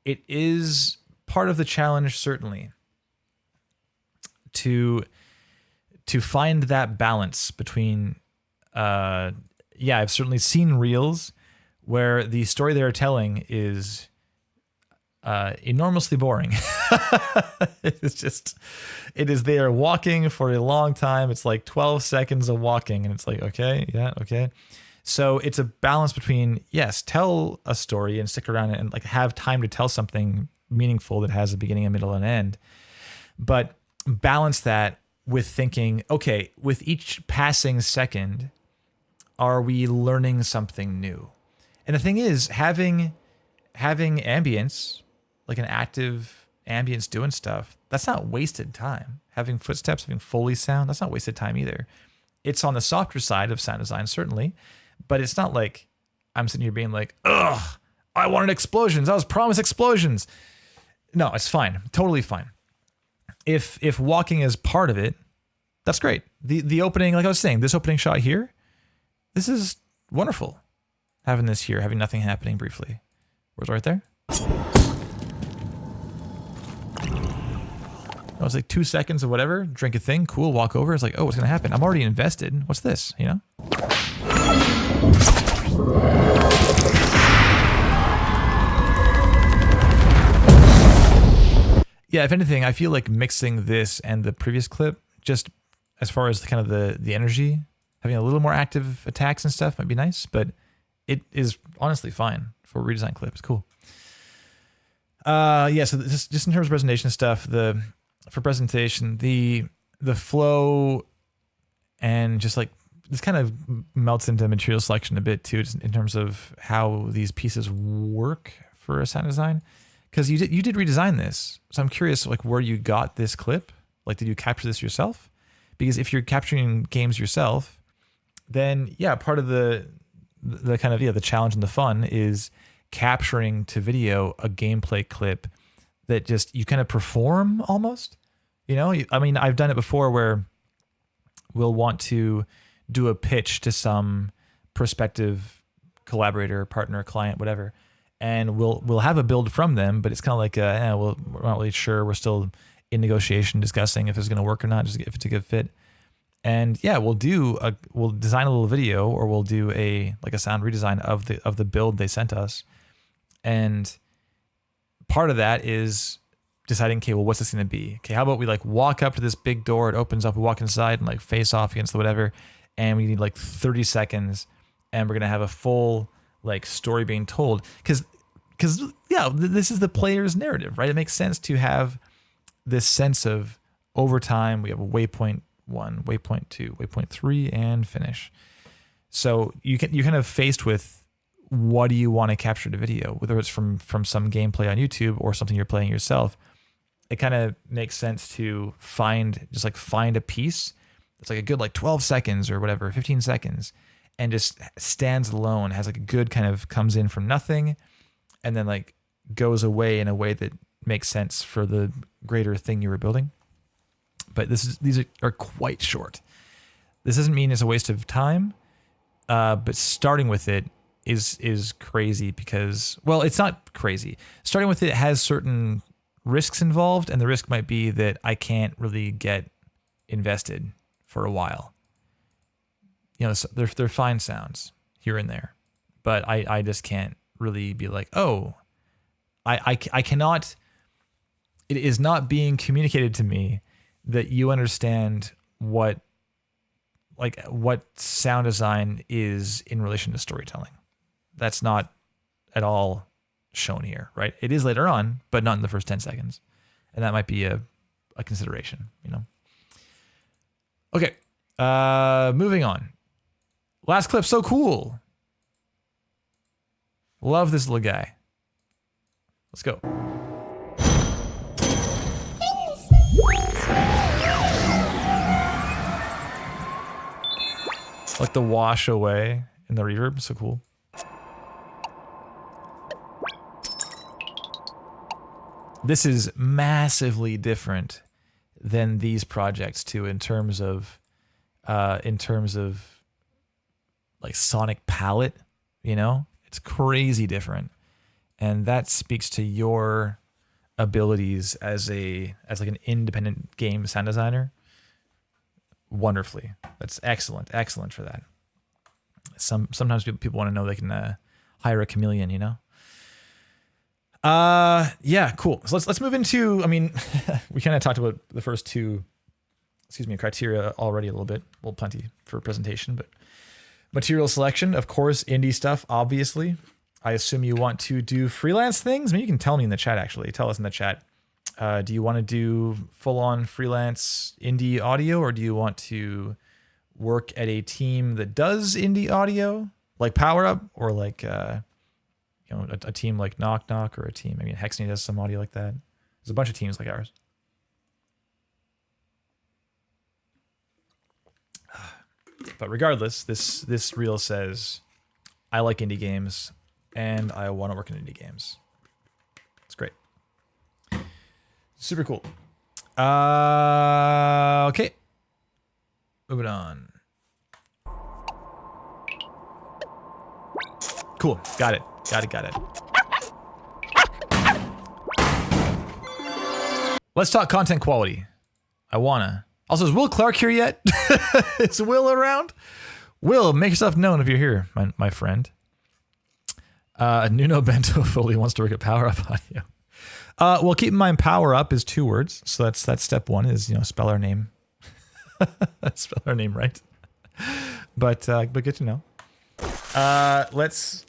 is part of the challenge, certainly, to find that balance between, yeah, I've certainly seen reels where the story they're telling is enormously boring. It is they are walking for a long time. It's like 12 seconds of walking, and it's like, okay, yeah, okay. So it's a balance between, yes, tell a story and stick around and like have time to tell something meaningful that has a beginning, a middle, and end, but balance that with thinking, okay, with each passing second, are we learning something new? And the thing is, having ambience, like an active ambience doing stuff, that's not wasted time. Having footsteps, having Foley sound, that's not wasted time either. It's on the softer side of sound design, certainly, but it's not like I'm sitting here being like, ugh, I wanted explosions. I was promised explosions. No, it's fine. Totally fine. If walking is part of it, that's great. The opening, like I was saying, this opening shot here, this is wonderful. Having this here, having nothing happening briefly. Where's right there? I was like 2 seconds of whatever, drink a thing, cool, walk over. It's like, oh, what's gonna happen? I'm already invested. What's this? You know? Yeah, if anything, I feel like mixing this and the previous clip, just as far as kind of the energy, having a little more active attacks and stuff might be nice, but it is honestly fine for a redesign clip. It's cool. Yeah, so just in terms of presentation stuff, for presentation, the flow and just like this kind of melts into material selection a bit too, just in terms of how these pieces work for a sound design. Because you did redesign this, so I'm curious like where you got this clip. Like, did you capture this yourself? Because if you're capturing games yourself, then yeah, part of the kind of the challenge and the fun is capturing to video a gameplay clip that just you kind of perform almost. You know, I mean, I've done it before where we'll want to do a pitch to some prospective collaborator, partner, client, whatever, and we'll have a build from them, but it's kind of like we're not really sure. We're still in negotiation, discussing if it's going to work or not, just if it's a good fit. And yeah, we'll design a little video, or we'll do a sound redesign of the build they sent us. And part of that is deciding, okay, well, what's this going to be? Okay, how about we like walk up to this big door, it opens up, we walk inside and like face off against the whatever, and we need like 30 seconds, and we're going to have a full like story being told. Because yeah, this is the player's narrative, right? It makes sense to have this sense of over time, we have a waypoint 1, waypoint 2, waypoint 3, and finish. So you're kind of faced with what do you want to capture to video, whether it's from some gameplay on YouTube or something you're playing yourself. It kind of makes sense to find a piece that's like a good like 12 seconds or whatever, 15 seconds, and just stands alone, has like a good kind of comes in from nothing, and then like goes away in a way that makes sense for the greater thing you were building. But these are quite short. This doesn't mean it's a waste of time, but starting with it is crazy because, well, it's not crazy. Starting with it has certain risks involved, and the risk might be that I can't really get invested for a while. You know, they're fine sounds here and there, but I just can't really be like, oh, I cannot. It is not being communicated to me that you understand what sound design is in relation to storytelling. That's not at all shown here, right? It is later on, but not in the first 10 seconds. And that might be a consideration, you know? Okay, moving on. Last clip, so cool. Love this little guy. Let's go. Like the wash away in the reverb, so cool. This is massively different than these projects too, in terms of like sonic palette, you know? It's crazy different. And that speaks to your abilities as like an independent game sound designer wonderfully. That's excellent for that. Sometimes people want to know they can hire a chameleon, you know? Yeah, cool. So let's move into, I mean, we kind of talked about the first two, criteria already a little bit. Well, plenty for presentation, but material selection, of course, indie stuff, obviously. I assume you want to do freelance things. I mean, you can tell me in the chat, actually. Tell us in the chat. Do you want to do full-on freelance indie audio, or do you want to work at a team that does indie audio, like Power Up, or like a team like Knock Knock, or a team? I mean, Hexney does some audio like that. There's a bunch of teams like ours. But regardless, this reel says, I like indie games, and I want to work in indie games. It's great. Super cool. Okay. Moving on. Cool. Got it. Let's talk content quality. I wanna. Also, is Will Clark here yet? Is Will around? Will, make yourself known if you're here, my friend. Nuno Bento fully wants to work at Power Up Audio. Well, keep in mind, Power Up is 2 words, so that's step 1 is spell our name, spell our name right. But good to know. Let's.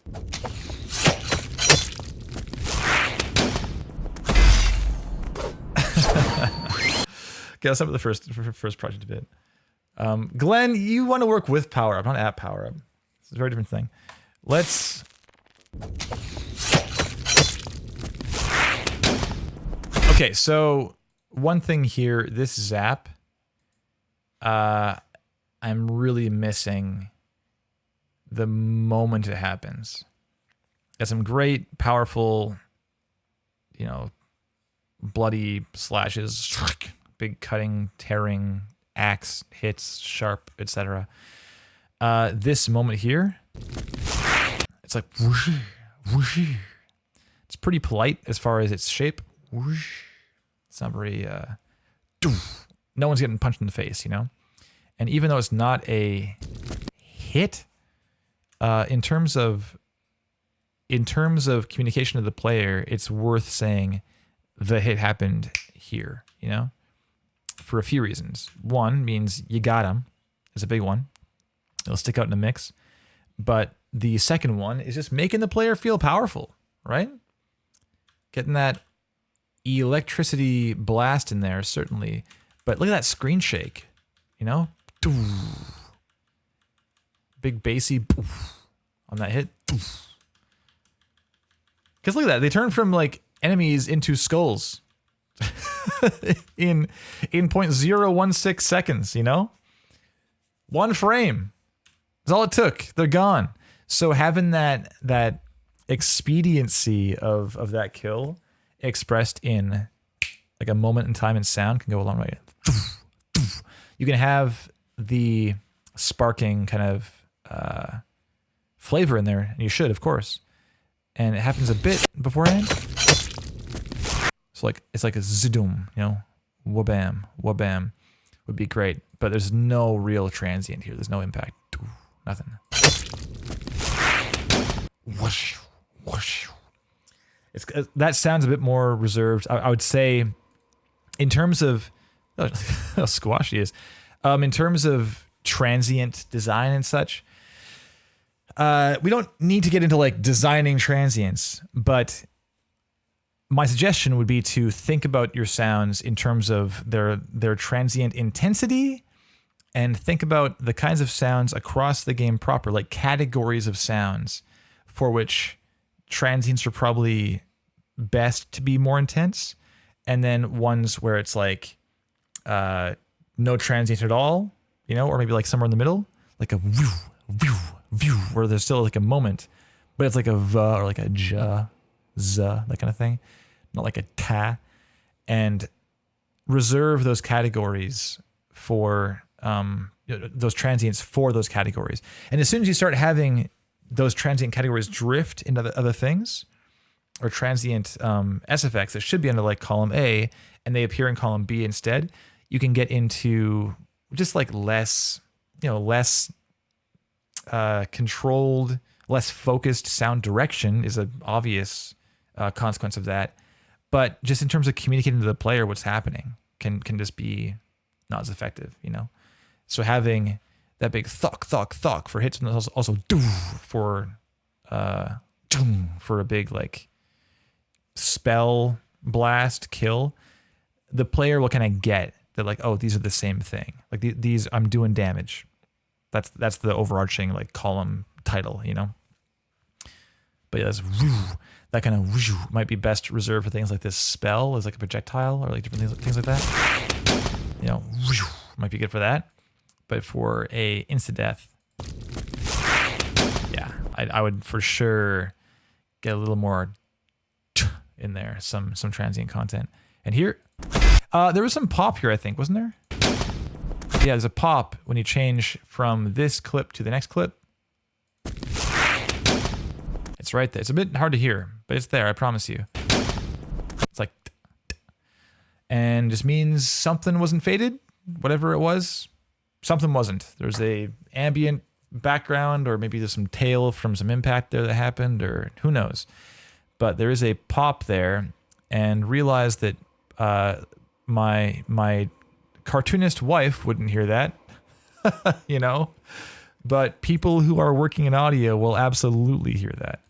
Okay, let's start with the first project a bit. Glenn, you want to work with power up, not at power up. It's a very different thing. Let's. Okay, so one thing here, this zap, I'm really missing the moment it happens. Got some great, powerful, you know, bloody slashes, big cutting, tearing, axe hits, sharp, etc. This moment here, it's like whoosh, whoosh. It's pretty polite as far as its shape. Whoosh. It's not very no one's getting punched in the face, you know? And even though it's not a hit, in terms of communication to the player, it's worth saying the hit happened here, you know? For a few reasons. One means you got him. Is a big one. It'll stick out in the mix. But the second one is just making the player feel powerful, right? Getting that electricity blast in there, certainly. But look at that screen shake, you know? Big bassy on that hit. Because look at that. They turn from like enemies into skulls in 0.016 seconds, you know? One frame. That's all it took. They're gone. So having that expediency of that kill expressed in like a moment in time and sound can go a long way. You can have the sparking kind of flavor in there, and you should, of course. And it happens a bit beforehand. So like it's like a zdoom, you know, wabam, wabam would be great, but there's no real transient here. There's no impact. Nothing. Whoosh, whoosh. It's that sounds a bit more reserved. I would say, in terms of how squashy is, in terms of transient design and such. We don't need to get into like designing transients, but my suggestion would be to think about your sounds in terms of their transient intensity, and think about the kinds of sounds across the game proper, like categories of sounds for which transients are probably best to be more intense, and then ones where it's like no transient at all, you know, or maybe like somewhere in the middle, like a whew, whew, whew, where there's still like a moment, but it's like a v or like a j, z, that kind of thing, not like a ta, and reserve those categories for those transients for those categories. And as soon as you start having those transient categories drift into other things, or transient SFX that should be under like column A, and they appear in column B instead, you can get into just like less controlled, less focused sound direction is an obvious consequence of that. But just in terms of communicating to the player what's happening can just be not as effective, you know? So having that big thok, thok, thok for hits, and also doo for a big like spell blast kill, the player will kind of get that, like, oh, these are the same thing. Like these, I'm doing damage. That's the overarching like column title, you know. But yeah, that kind of might be best reserved for things like this spell as like a projectile, or like different things like that. You know, might be good for that. But for a insta death, yeah, I would for sure get a little more in there, some transient content. And here, there was some pop here, I think, wasn't there? Yeah, there's a pop when you change from this clip to the next clip. It's right there. It's a bit hard to hear, but it's there, I promise you. It's like, and just means something wasn't faded, whatever it was. Something wasn't. There's a ambient background, or maybe there's some tail from some impact there that happened, or who knows. But there is a pop there, and realize that my cartoonist wife wouldn't hear that, you know, but people who are working in audio will absolutely hear that.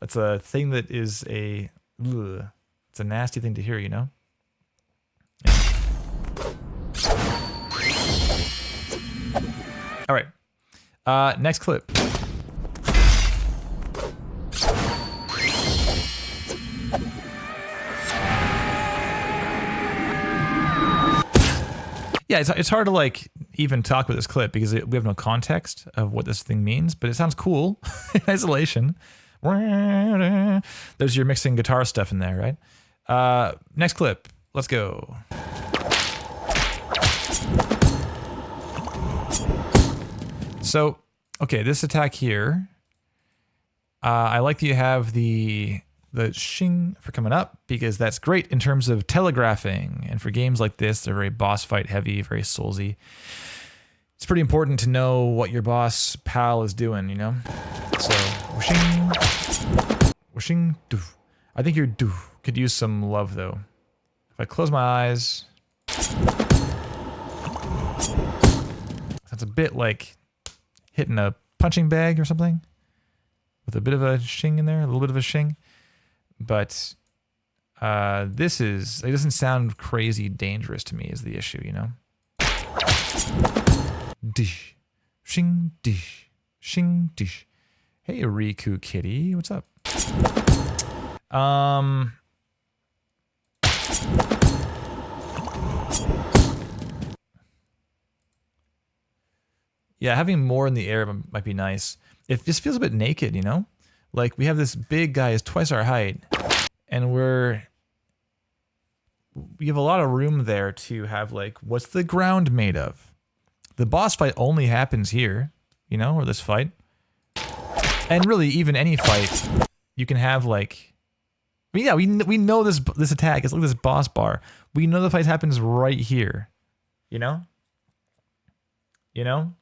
That's a thing that is it's a nasty thing to hear, you know? Yeah. All right. Next clip. Yeah, it's hard to like even talk about this clip because we have no context of what this thing means, but it sounds cool in isolation. There's your mixing guitar stuff in there, right? Next clip. Let's go. So, okay, this attack here. I like that you have the shing for coming up because that's great in terms of telegraphing. And for games like this, they're very boss fight heavy, very soulsy. It's pretty important to know what your boss pal is doing, you know? So, whooshing, whooshing, doof. I think your doof could use some love though. If I close my eyes, that's a bit like hitting a punching bag or something with a bit of a shing in there, a little bit of a shing. But it doesn't sound crazy dangerous to me is the issue, you know? Dish, shing, dish, shing, dish. Hey, Riku Kitty, what's up? Yeah, having more in the air might be nice. It just feels a bit naked, you know? Like, we have this big guy who's twice our height, and we have a lot of room there to have, like, what's the ground made of? The boss fight only happens here, you know, or this fight. And really, even any fight, you can have, like... I mean, yeah, we know this attack. It's like this boss bar. We know the fight happens right here, you know? You know?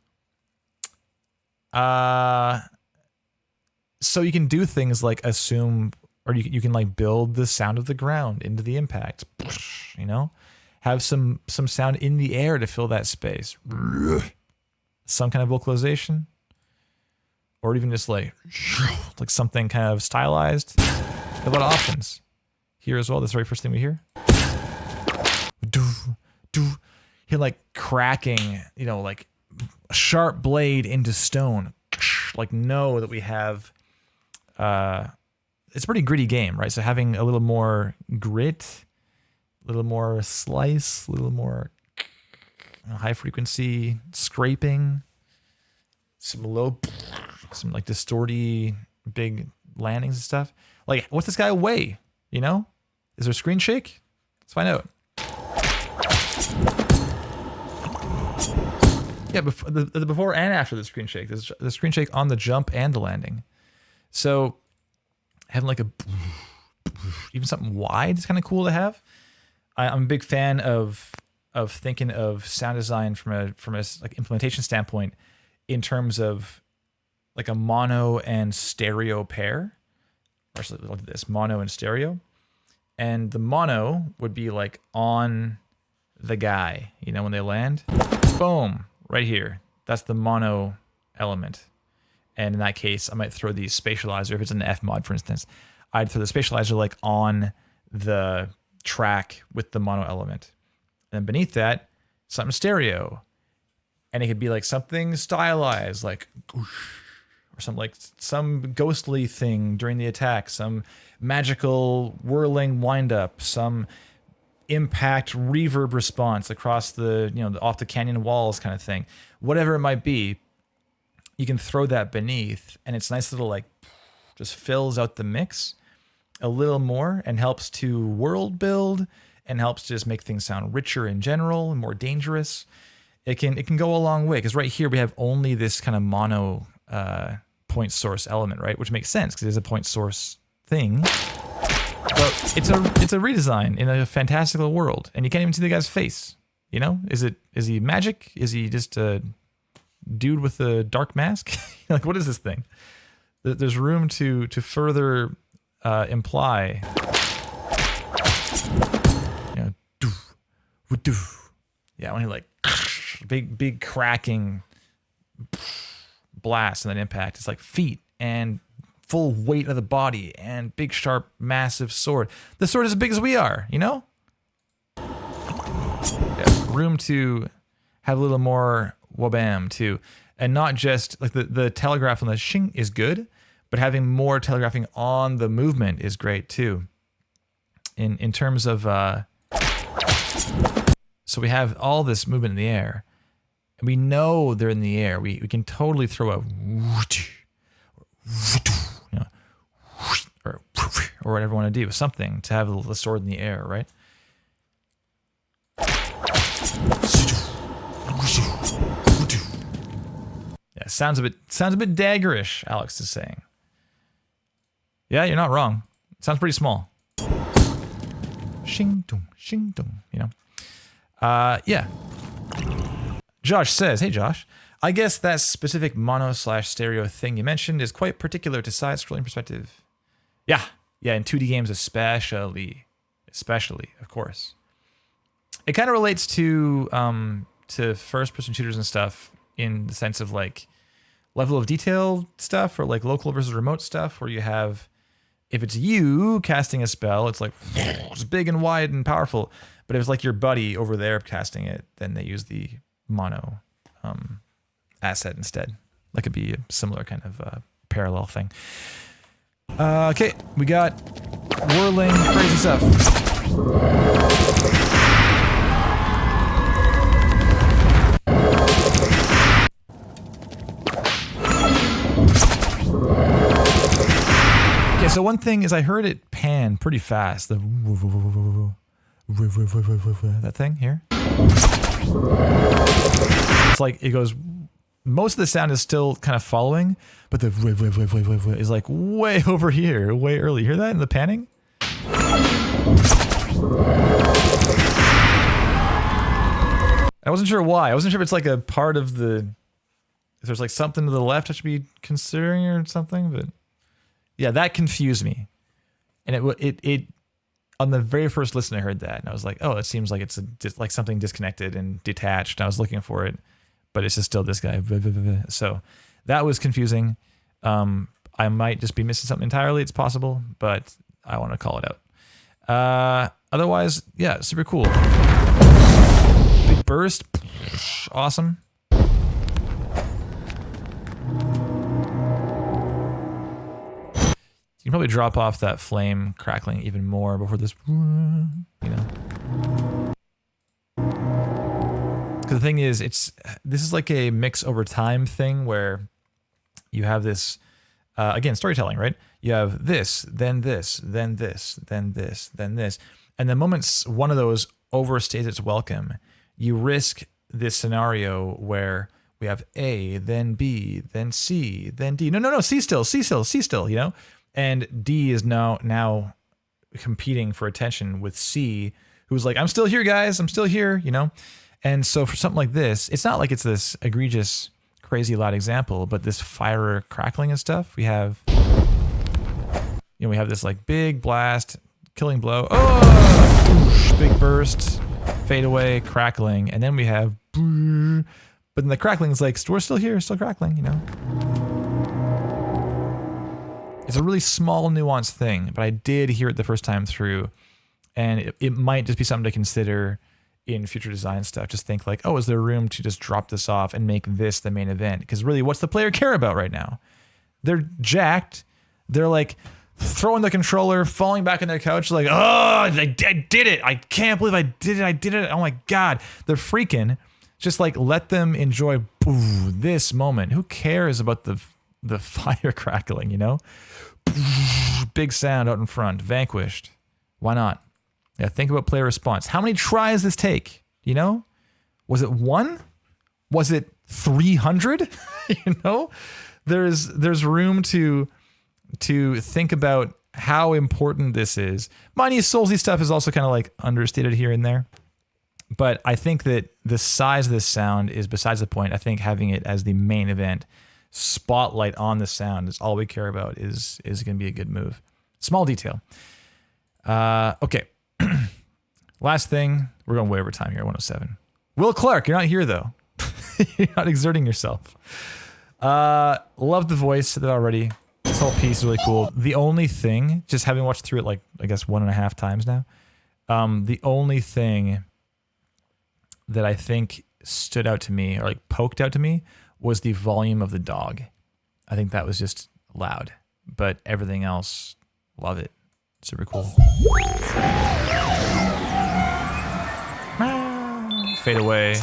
So you can do things like assume, or you can like build the sound of the ground into the impact, you know, have some sound in the air to fill that space, some kind of vocalization, or even just like something kind of stylized. A lot of options here as well. That's the very first thing we hear. Hear like cracking, you know, like a sharp blade into stone. Like know that we have. It's a pretty gritty game, right? So having a little more grit, a little more slice, a little more high frequency scraping, some low, some like distorty big landings and stuff. Like, what's this guy weigh? You know? Is there a screen shake? Let's find out. Yeah, the before and after the screen shake. There's the screen shake on the jump and the landing. So having like even something wide is kind of cool to have. I'm a big fan of thinking of sound design from a like implementation standpoint in terms of like a mono and stereo pair. Or look at this, mono and stereo. And the mono would be like on the guy, you know, when they land. Boom, right here. That's the mono element. And in that case, I might throw the spatializer, if it's an F mod, for instance, I'd throw the spatializer like on the track with the mono element. And then beneath that, something stereo. And it could be like something stylized, like or some like some ghostly thing during the attack, some magical whirling windup, some impact reverb response across the, you know, off the canyon walls kind of thing. Whatever it might be, you can throw that beneath, and it's nice little like just fills out the mix a little more and helps to world build and helps to just make things sound richer in general and more dangerous. It can go a long way because right here we have only this kind of mono point source element, right? Which makes sense because it's a point source thing. But it's a redesign in a fantastical world, and you can't even see the guy's face. You know, is he magic? Is he just a dude with a dark mask? Like, what is this thing? There's room to further imply. You know, doof. Yeah, when he like big cracking blast and then impact. It's like feet and full weight of the body and big, sharp, massive sword. The sword is as big as we are, you know? Yeah, room to have a little more wabam too. And not just like the telegraph on the shing is good, but having more telegraphing on the movement is great too. In terms of, so we have all this movement in the air. And we know they're in the air. We can totally throw a, you know, or whatever you want to do, something to have the sword in the air, right? Yeah, sounds a bit daggerish, Alex is saying. Yeah, you're not wrong. It sounds pretty small. Shing dong, you know. Yeah. Josh says, hey Josh, I guess that specific mono/stereo thing you mentioned is quite particular to side-scrolling perspective. Yeah, in 2D games especially, of course. It kind of relates to first-person shooters and stuff in the sense of like level of detail stuff or like local versus remote stuff where you have, if it's you casting a spell, it's like it's big and wide and powerful. But if it's like your buddy over there casting it, then they use the mono asset instead. That could be a similar kind of parallel thing. Okay, we got whirling crazy stuff. Okay, so one thing is I heard it pan pretty fast. The that thing here. It's like it goes. Most of the sound is still kind of following, but the is like way over here, way early. You hear that in the panning? I wasn't sure why. I wasn't sure if it's like a part of the. If there's like something to the left I should be considering or something, but yeah, that confused me. And it on the very first listen I heard that, and I was like, oh, it seems like it's like something disconnected and detached. And I was looking for it, but it's just still this guy. So that was confusing. I might just be missing something entirely. It's possible, but I want to call it out. Otherwise, yeah, super cool. Big burst, awesome. You can probably drop off that flame crackling even more before this, you know. Because the thing is, this is like a mix over time thing where you have this, again, storytelling, right? You have this, then this, then this, then this, then this. And the moment one of those overstays its welcome, you risk this scenario where we have A, then B, then C, then D. No, C still, you know? And D is now competing for attention with C, who's like, I'm still here, guys. I'm still here, you know? And so for something like this, it's not like it's this egregious, crazy loud example, but this fire crackling and stuff, we have, you know, we have this like big blast, killing blow. Oh, big burst, fade away, crackling. And then we have, but then the crackling is like, we're still here, still crackling, you know? It's a really small, nuanced thing, but I did hear it the first time through, and it might just be something to consider in future design stuff. Just think like, oh, is there room to just drop this off and make this the main event? Because really, what's the player care about right now? They're jacked. They're like throwing the controller, falling back on their couch, like, oh, I did it. I can't believe I did it. I did it. Oh my God. They're freaking. Just like let them enjoy this moment. Who cares about the fire crackling, you know? Big sound out in front. Vanquished. Why not? Yeah, think about player response. How many tries this take? You know? Was it 1? Was it 300? You know? There's room to think about how important this is. Mind you, Soulsy stuff is also kind of like understated here and there. But I think that the size of this sound is besides the point. I think having it as the main event, spotlight on the sound is all we care about, is going to be a good move. Small detail. Okay. Last thing. We're going way over time here, 107. Will Clark, you're not here though. You're not exerting yourself. Love the voice, said that already. This whole piece is really cool. The only thing, just having watched through it like, I guess 1.5 times now, the only thing that I think stood out to me, or like poked out to me, was the volume of the dog. I think that was just loud, but everything else, love it. Super cool. Fade away.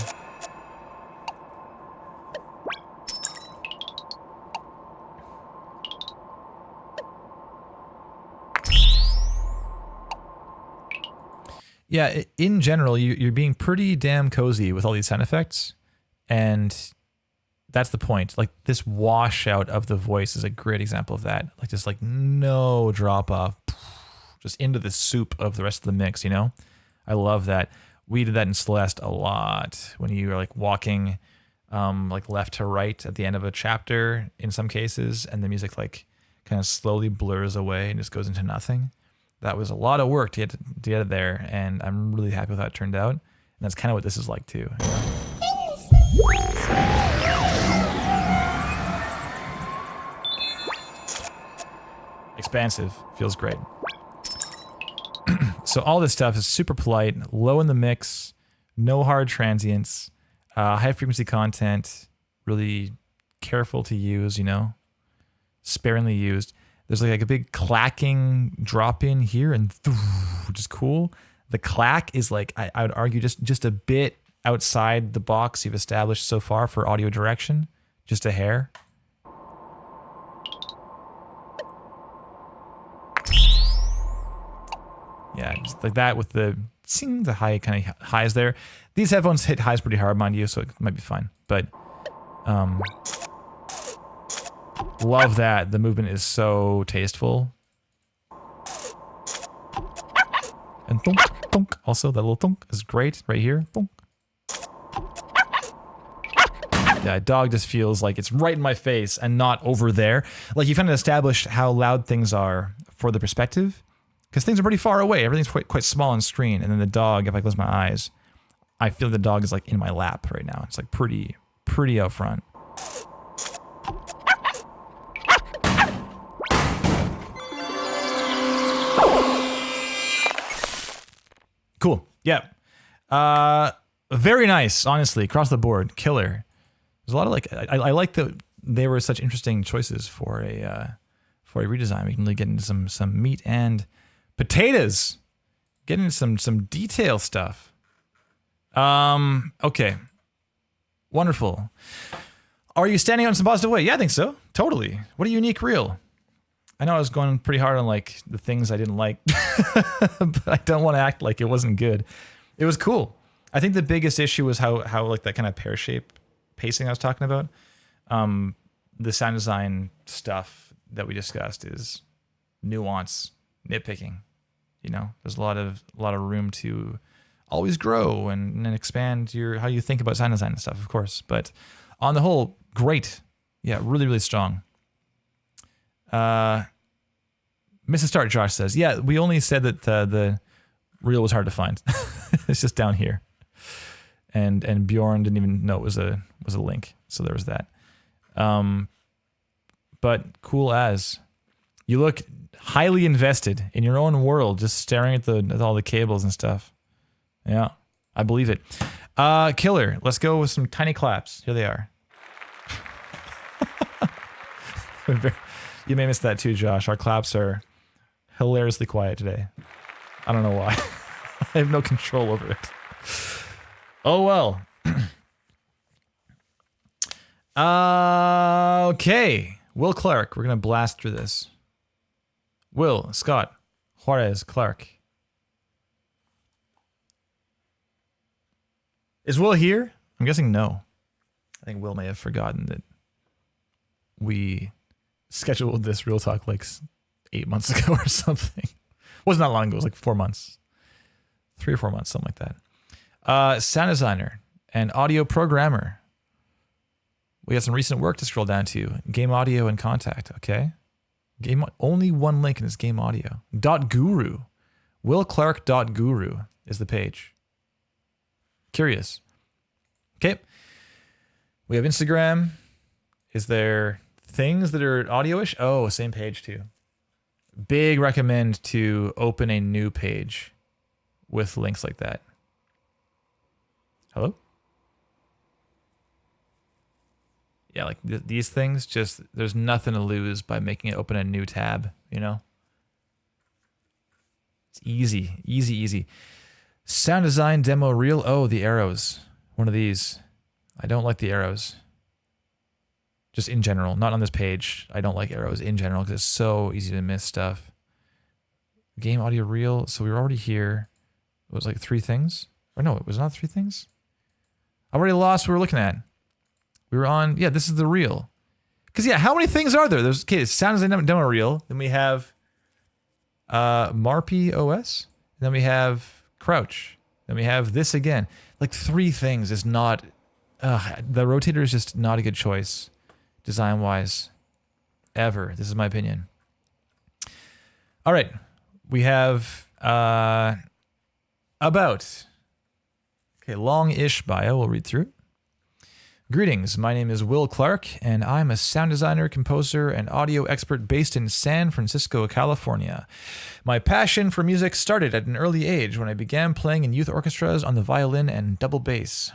Yeah, in general, you're being pretty damn cozy with all these sound effects, and that's the point. Like, this washout of the voice is a great example of that. Like, just like no drop off, just into the soup of the rest of the mix, you know? I love that. We did that in Celeste a lot when you were like walking like left to right at the end of a chapter in some cases, and the music like kind of slowly blurs away and just goes into nothing. That was a lot of work to get it there, and I'm really happy with how it turned out. And that's kind of what this is like too. You know? Expansive, feels great. So all this stuff is super polite, low in the mix, no hard transients, high frequency content, really careful to use, you know, sparingly used. There's like a big clacking drop in here, and which is cool. The clack is like, I would argue just a bit outside the box you've established so far for audio direction, just a hair. Yeah, just like that with the high kind of highs there. These headphones hit highs pretty hard, mind you, so it might be fine. But love that. The movement is so tasteful. And thunk, thunk. Also, that little thunk is great right here. Thunk. Yeah, dog just feels like it's right in my face and not over there. Like, you kind of established how loud things are for the perspective. Because things are pretty far away. Everything's quite small on screen. And then the dog, if I close my eyes, I feel the dog is like in my lap right now. It's like pretty out front. Cool. Yeah. Very nice, honestly, across the board. Killer. There's a lot of like, I like that they were such interesting choices for a redesign. We can really get into some meat and potatoes. Get into some detail stuff. Okay. Wonderful. Are you standing on some positive way? Yeah, I think so. Totally. What a unique reel. I know I was going pretty hard on like the things I didn't like, but I don't want to act like it wasn't good. It was cool. I think the biggest issue was how like that kind of pear shape pacing I was talking about. The sound design stuff that we discussed is nuance, nitpicking. You know, there's a lot of room to always grow and expand how you think about sound design and stuff, of course. But on the whole, great. Yeah, really, really strong. Mrs. Start Josh says, yeah, we only said that the reel was hard to find. It's just down here. And Bjorn didn't even know it was a link, so there was that. But cool as. You look highly invested in your own world, just staring at all the cables and stuff. Yeah, I believe it. Killer. Let's go with some tiny claps. Here they are. You may miss that too, Josh. Our claps are hilariously quiet today. I don't know why. I have no control over it. Oh well. Okay. Will Clark. We're going to blast through this. Will, Scott, Juarez, Clark. Is Will here? I'm guessing no. I think Will may have forgotten that we scheduled this real talk like 8 months ago or something. Wasn't that long ago. It was like 4 months. 3 or 4 months, something like that. Sound designer and audio programmer. We got some recent work to scroll down to. Game audio and contact, okay? Only one link in this game audio. .guru. WillClark.guru is the page. Curious. Okay. We have Instagram. Is there things that are audio-ish? Oh, same page too. Big recommend to open a new page with links like that. Hello? yeah, like these things, just there's nothing to lose by making it open a new tab, you know? It's easy, easy, easy. Sound design demo reel. Oh, the arrows. One of these. I don't like the arrows. Just in general, not on this page. I don't like arrows in general because it's so easy to miss stuff. Game audio reel. So we were already here. It was like 3 things. Or no, it was not 3 things. I already lost what we were looking at. We were on, yeah, this is the reel. Because, yeah, how many things are there? There's, okay, sound design demo reel. Then we have Marpy OS. Then we have Crouch. Then we have this again. Like 3 things is not, the rotator is just not a good choice. Design-wise, ever. This is my opinion. All right, we have about. Okay, long-ish bio. We'll read through. Greetings. My name is Will Clark, and I'm a sound designer, composer, and audio expert based in San Francisco, California. My passion for music started at an early age when I began playing in youth orchestras on the violin and double bass.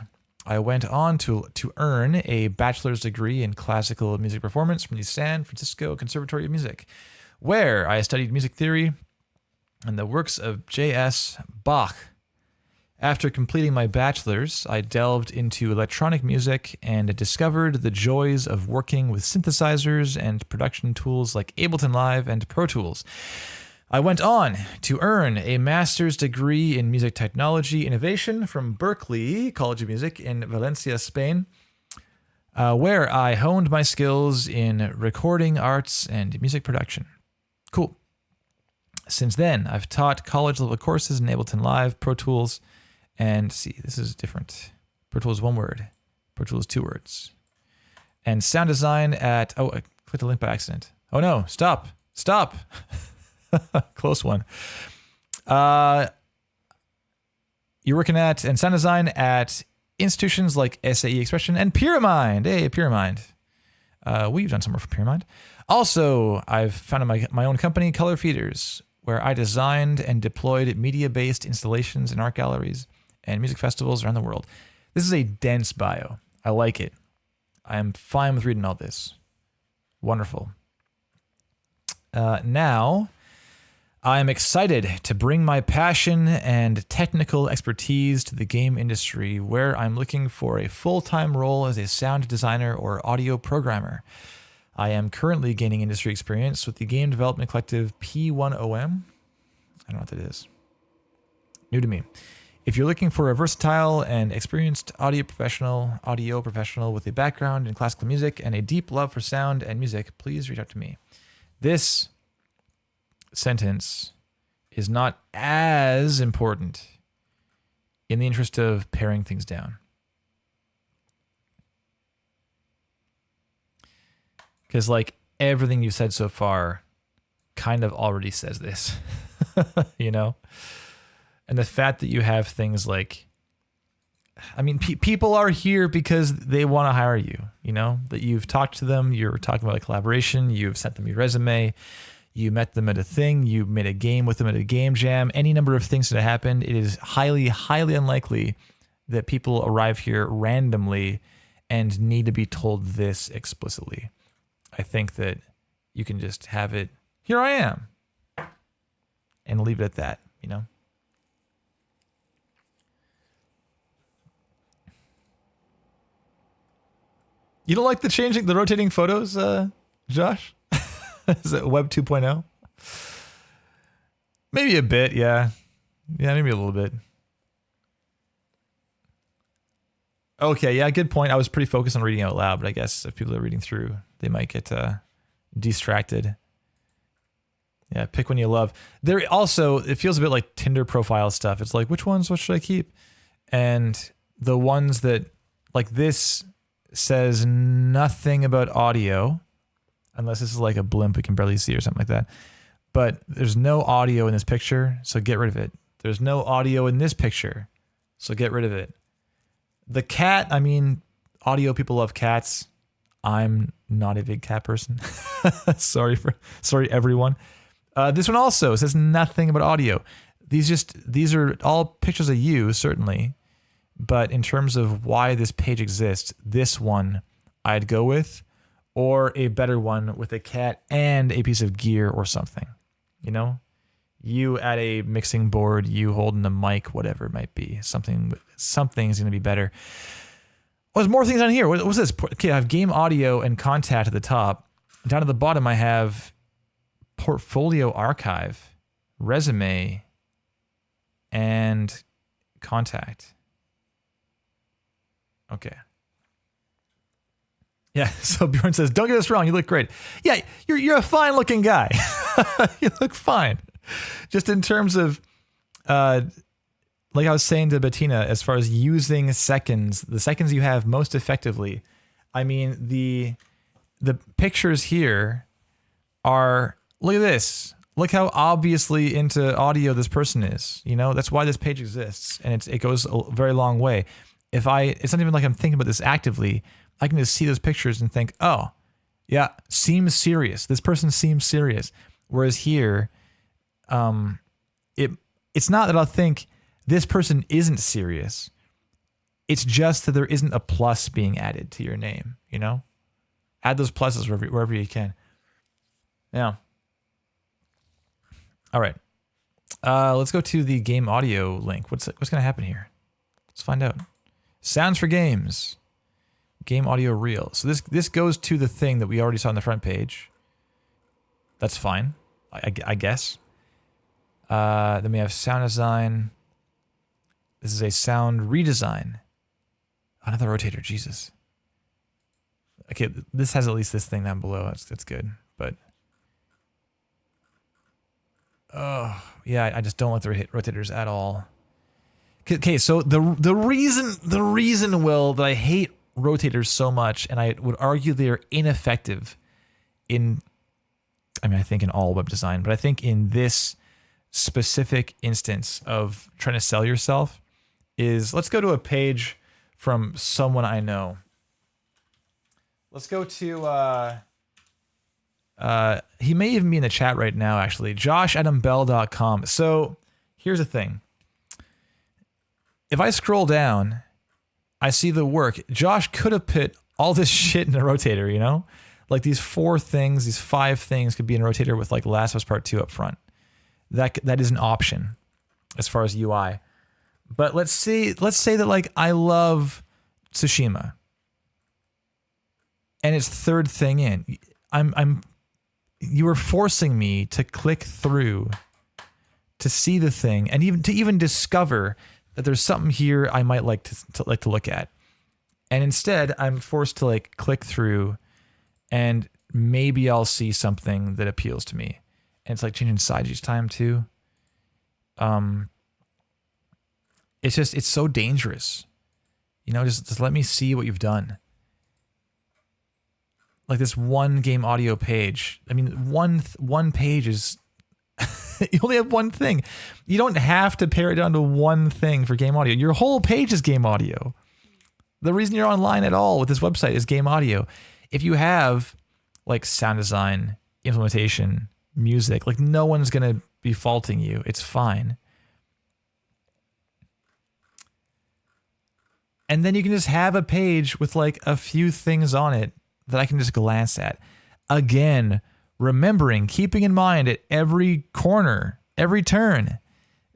I went on to earn a bachelor's degree in classical music performance from the San Francisco Conservatory of Music, where I studied music theory and the works of J.S. Bach. After completing my bachelor's, I delved into electronic music and discovered the joys of working with synthesizers and production tools like Ableton Live and Pro Tools. I went on to earn a master's degree in music technology innovation from Berklee College of Music in Valencia, Spain, where I honed my skills in recording arts and music production. Cool. Since then, I've taught college-level courses in Ableton Live, Pro Tools, and see, this is different. Pro Tools 1 word, Pro Tools 2 words. And sound design at, oh, I clicked the link by accident. Oh no, stop. Close one. You're working at, and sound design at institutions like SAE Expression and Pyramind. Hey, Pyramind. We've done some work for Pyramind. Also, I've founded my own company, Color Feeders, where I designed and deployed media-based installations in art galleries and music festivals around the world. This is a dense bio. I like it. I am fine with reading all this. Wonderful. Now, I am excited to bring my passion and technical expertise to the game industry, where I'm looking for a full-time role as a sound designer or audio programmer. I am currently gaining industry experience with the game development collective P1OM. I don't know what that is. New to me. If you're looking for a versatile and experienced audio professional with a background in classical music and a deep love for sound and music, please reach out to me. This sentence is not as important in the interest of paring things down. Because like everything you've said so far kind of already says this, you know? And the fact that you have things like, I mean, people are here because they want to hire you, you know? That you've talked to them, you're talking about a collaboration, you've sent them your resume, you met them at a thing, you made a game with them at a game jam, any number of things that have happened. It is highly, highly unlikely that people arrive here randomly and need to be told this explicitly. I think that you can just have it, here I am, and leave it at that, you know? You don't like the rotating photos, Josh? Is it Web 2.0? Maybe a bit, yeah. Yeah, maybe a little bit. Okay, yeah, good point. I was pretty focused on reading out loud, but I guess if people are reading through, they might get distracted. Yeah, pick one you love. There also, it feels a bit like Tinder profile stuff. It's like, what should I keep? And the ones that, like this says nothing about audio, unless this is like a blimp we can barely see or something like that. But there's no audio in this picture, so get rid of it. There's no audio in this picture, so get rid of it. The cat, I mean, audio people love cats. I'm not a big cat person. Sorry everyone. This one also says nothing about audio. These are all pictures of you, certainly. But in terms of why this page exists, this one I'd go with, or a better one with a cat and a piece of gear or something. You know, you at a mixing board, you holding the mic, whatever it might be. Something's going to be better. Oh, there's more things on here. What's this? Okay, I have game audio and contact at the top. Down at the bottom, I have portfolio archive, resume, and contact. Okay. Yeah, so Bjorn says, don't get us wrong, you look great. Yeah, you're a fine-looking guy. You look fine. Just in terms of, like I was saying to Bettina, as far as using seconds, the seconds you have most effectively, I mean, the pictures here are, look at this. Look how obviously into audio this person is. You know, that's why this page exists, and it goes a very long way. It's not even like I'm thinking about this actively. I can just see those pictures and think, oh, yeah, seems serious. This person seems serious. Whereas here, it's not that I'll think this person isn't serious. It's just that there isn't a plus being added to your name, you know? Add those pluses wherever you can. Now, all right. Let's go to the game audio link. What's going to happen here? Let's find out. Sounds for games. Game audio reel. So this goes to the thing that we already saw on the front page. That's fine, I guess. Then we have sound design. This is a sound redesign. Another rotator, Jesus. Okay, this has at least this thing down below. That's good, but oh yeah, I just don't like the rotators at all. Okay, so the reason, Will, that I hate rotators so much, and I would argue they're ineffective in, I think in all web design, but I think in this specific instance of trying to sell yourself is, let's go to a page from someone I know. Let's go to, he may even be in the chat right now, actually, josh@bell.com. So here's the thing. If I scroll down, I see the work. Josh could have put all this shit in a rotator, you know? Like these 4 things, these 5 things could be in a rotator with like Last of Us Part 2 up front. That is an option as far as UI. But let's say that like I love Tsushima. And it's third thing in. You were forcing me to click through to see the thing and even discover that there's something here I might like to look at. And instead, I'm forced to like click through and maybe I'll see something that appeals to me. And it's like changing sides each time too. It's so dangerous. You know, just let me see what you've done. Like this one game audio page. I mean, one page is you only have one thing. You don't have to pare it down to one thing for game audio. Your whole page is game audio. The reason you're online at all with this website is game audio. If you have like sound design, implementation, music, like no one's going to be faulting you. It's fine. And then you can just have a page with like a few things on it that I can just glance at. Again, keeping in mind at every corner, every turn,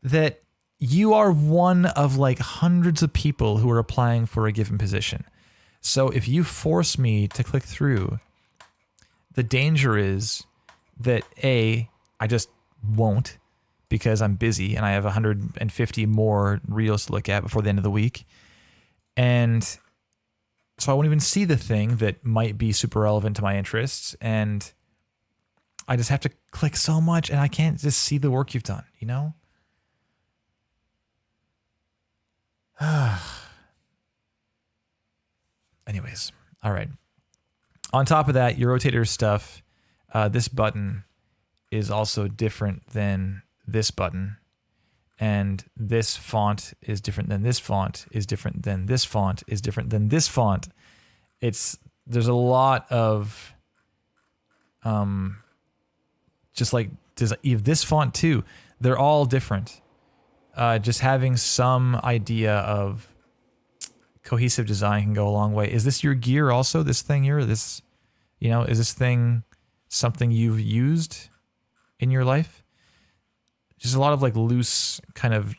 that you are one of like hundreds of people who are applying for a given position. So if you force me to click through, the danger is that I just won't because I'm busy and I have 150 more reels to look at before the end of the week. And so I won't even see the thing that might be super relevant to my interests. And I just have to click so much and I can't just see the work you've done, you know? Anyways, all right. On top of that, your rotator stuff, this button is also different than this button. And this font is different than this font, is different than this font, is different than this font. There's a lot of just like this font too. They're all different. Just having some idea of cohesive design can go a long way. Is this your gear also? This thing here? This, is this thing something you've used in your life? Just a lot of like loose kind of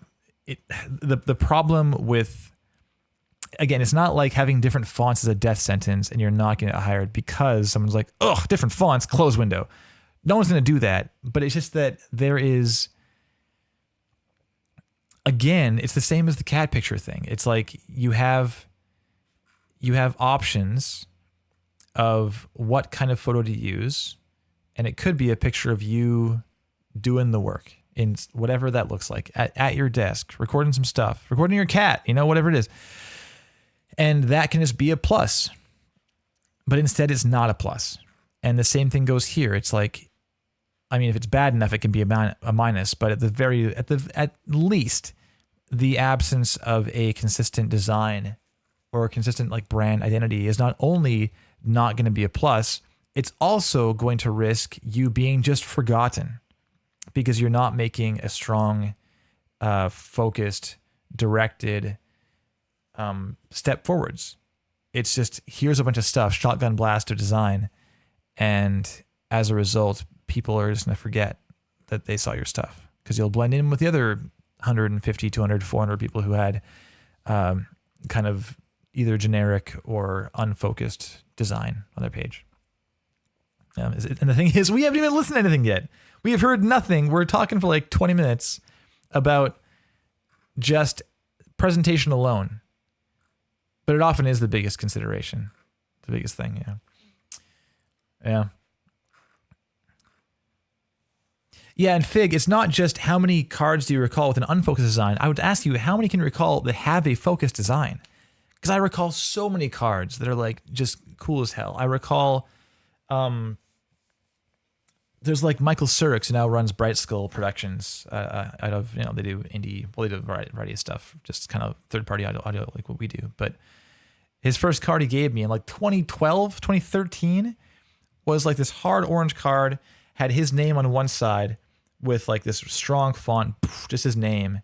the problem with, again, it's not like having different fonts is a death sentence and you're not going to get hired because someone's like, ugh, different fonts, close window. No one's going to do that. But it's just that there is, again, it's the same as the cat picture thing. It's like you have options of what kind of photo to use, and it could be a picture of you doing the work in whatever that looks like at your desk, recording some stuff, recording your cat, whatever it is. And that can just be a plus, but instead it's not a plus. And the same thing goes here. It's like, if it's bad enough, it can be a minus, but at least the absence of a consistent design or a consistent like brand identity is not only not going to be a plus, it's also going to risk you being just forgotten because you're not making a strong, focused, directed step forwards. It's just, here's a bunch of stuff, shotgun blast of design. And as a result, people are just going to forget that they saw your stuff because you'll blend in with the other 150, 200, 400 people who had kind of either generic or unfocused design on their page. And the thing is, we haven't even listened to anything yet. We have heard nothing. We're talking for like 20 minutes about just presentation alone. But it often is the biggest consideration, the biggest thing, Yeah. Yeah, and Fig, it's not just how many cards do you recall with an unfocused design. I would ask you, how many can you recall that have a focused design? Because I recall so many cards that are like just cool as hell. I recall, there's like Michael Surix, who now runs Bright Skull Productions out of, they do indie, they do a variety of stuff, just kind of third-party audio like what we do. But his first card he gave me in like 2012, 2013 was like this hard orange card, had his name on one side with like this strong font, just his name.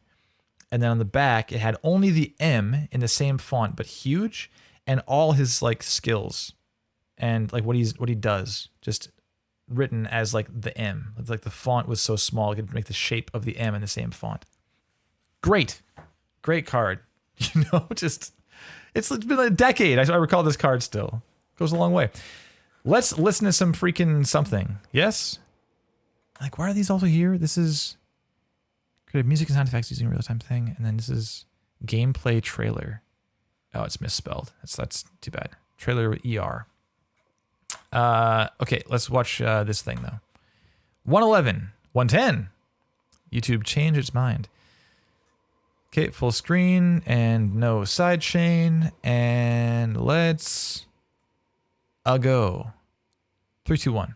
And then on the back, it had only the M in the same font, but huge, and all his like skills and like what he does, just written as like the M. It's like the font was so small, it could make the shape of the M in the same font. Great card. Just it's been a decade. I recall this card still. Goes a long way. Let's listen to some freaking something. Yes? Like, why are these also here? This is creative music and sound effects using a real-time thing. And then this is gameplay trailer. Oh, it's misspelled. That's too bad. Trailer with ER. Okay, let's watch this thing, though. 111. 110. YouTube changed its mind. Okay, full screen and no sidechain. And let's go. 3, 2, 1.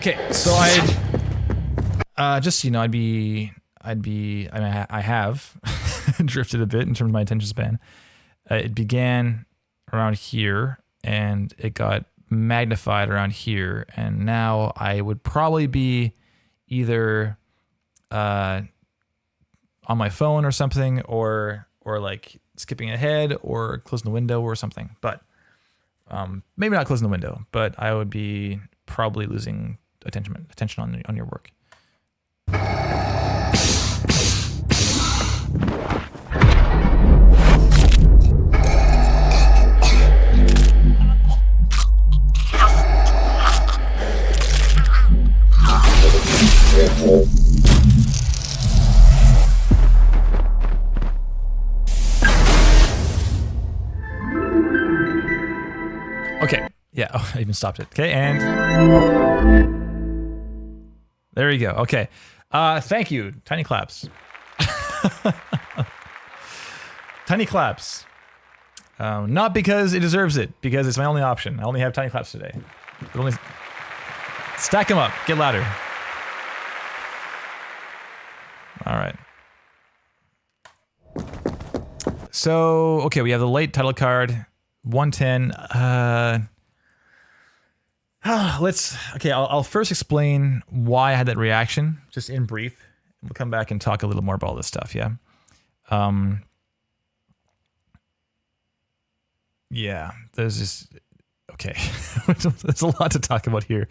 Okay, so I have drifted a bit in terms of my attention span. It began around here and it got magnified around here, and now I would probably be either on my phone or something, or like skipping ahead or closing the window or something. But maybe not closing the window, but I would be probably losing attention on your work. Okay, Yeah, oh, I even stopped it. Okay, and there you go. Okay, thank you. Tiny claps. Tiny claps. Not because it deserves it, because it's my only option. I only have tiny claps today. But only stack them up. Get louder. All right. So, okay, we have the late title card, 110. I'll first explain why I had that reaction, just in brief. We'll come back and talk a little more about all this stuff, yeah? Yeah, there's just, okay. There's a lot to talk about here.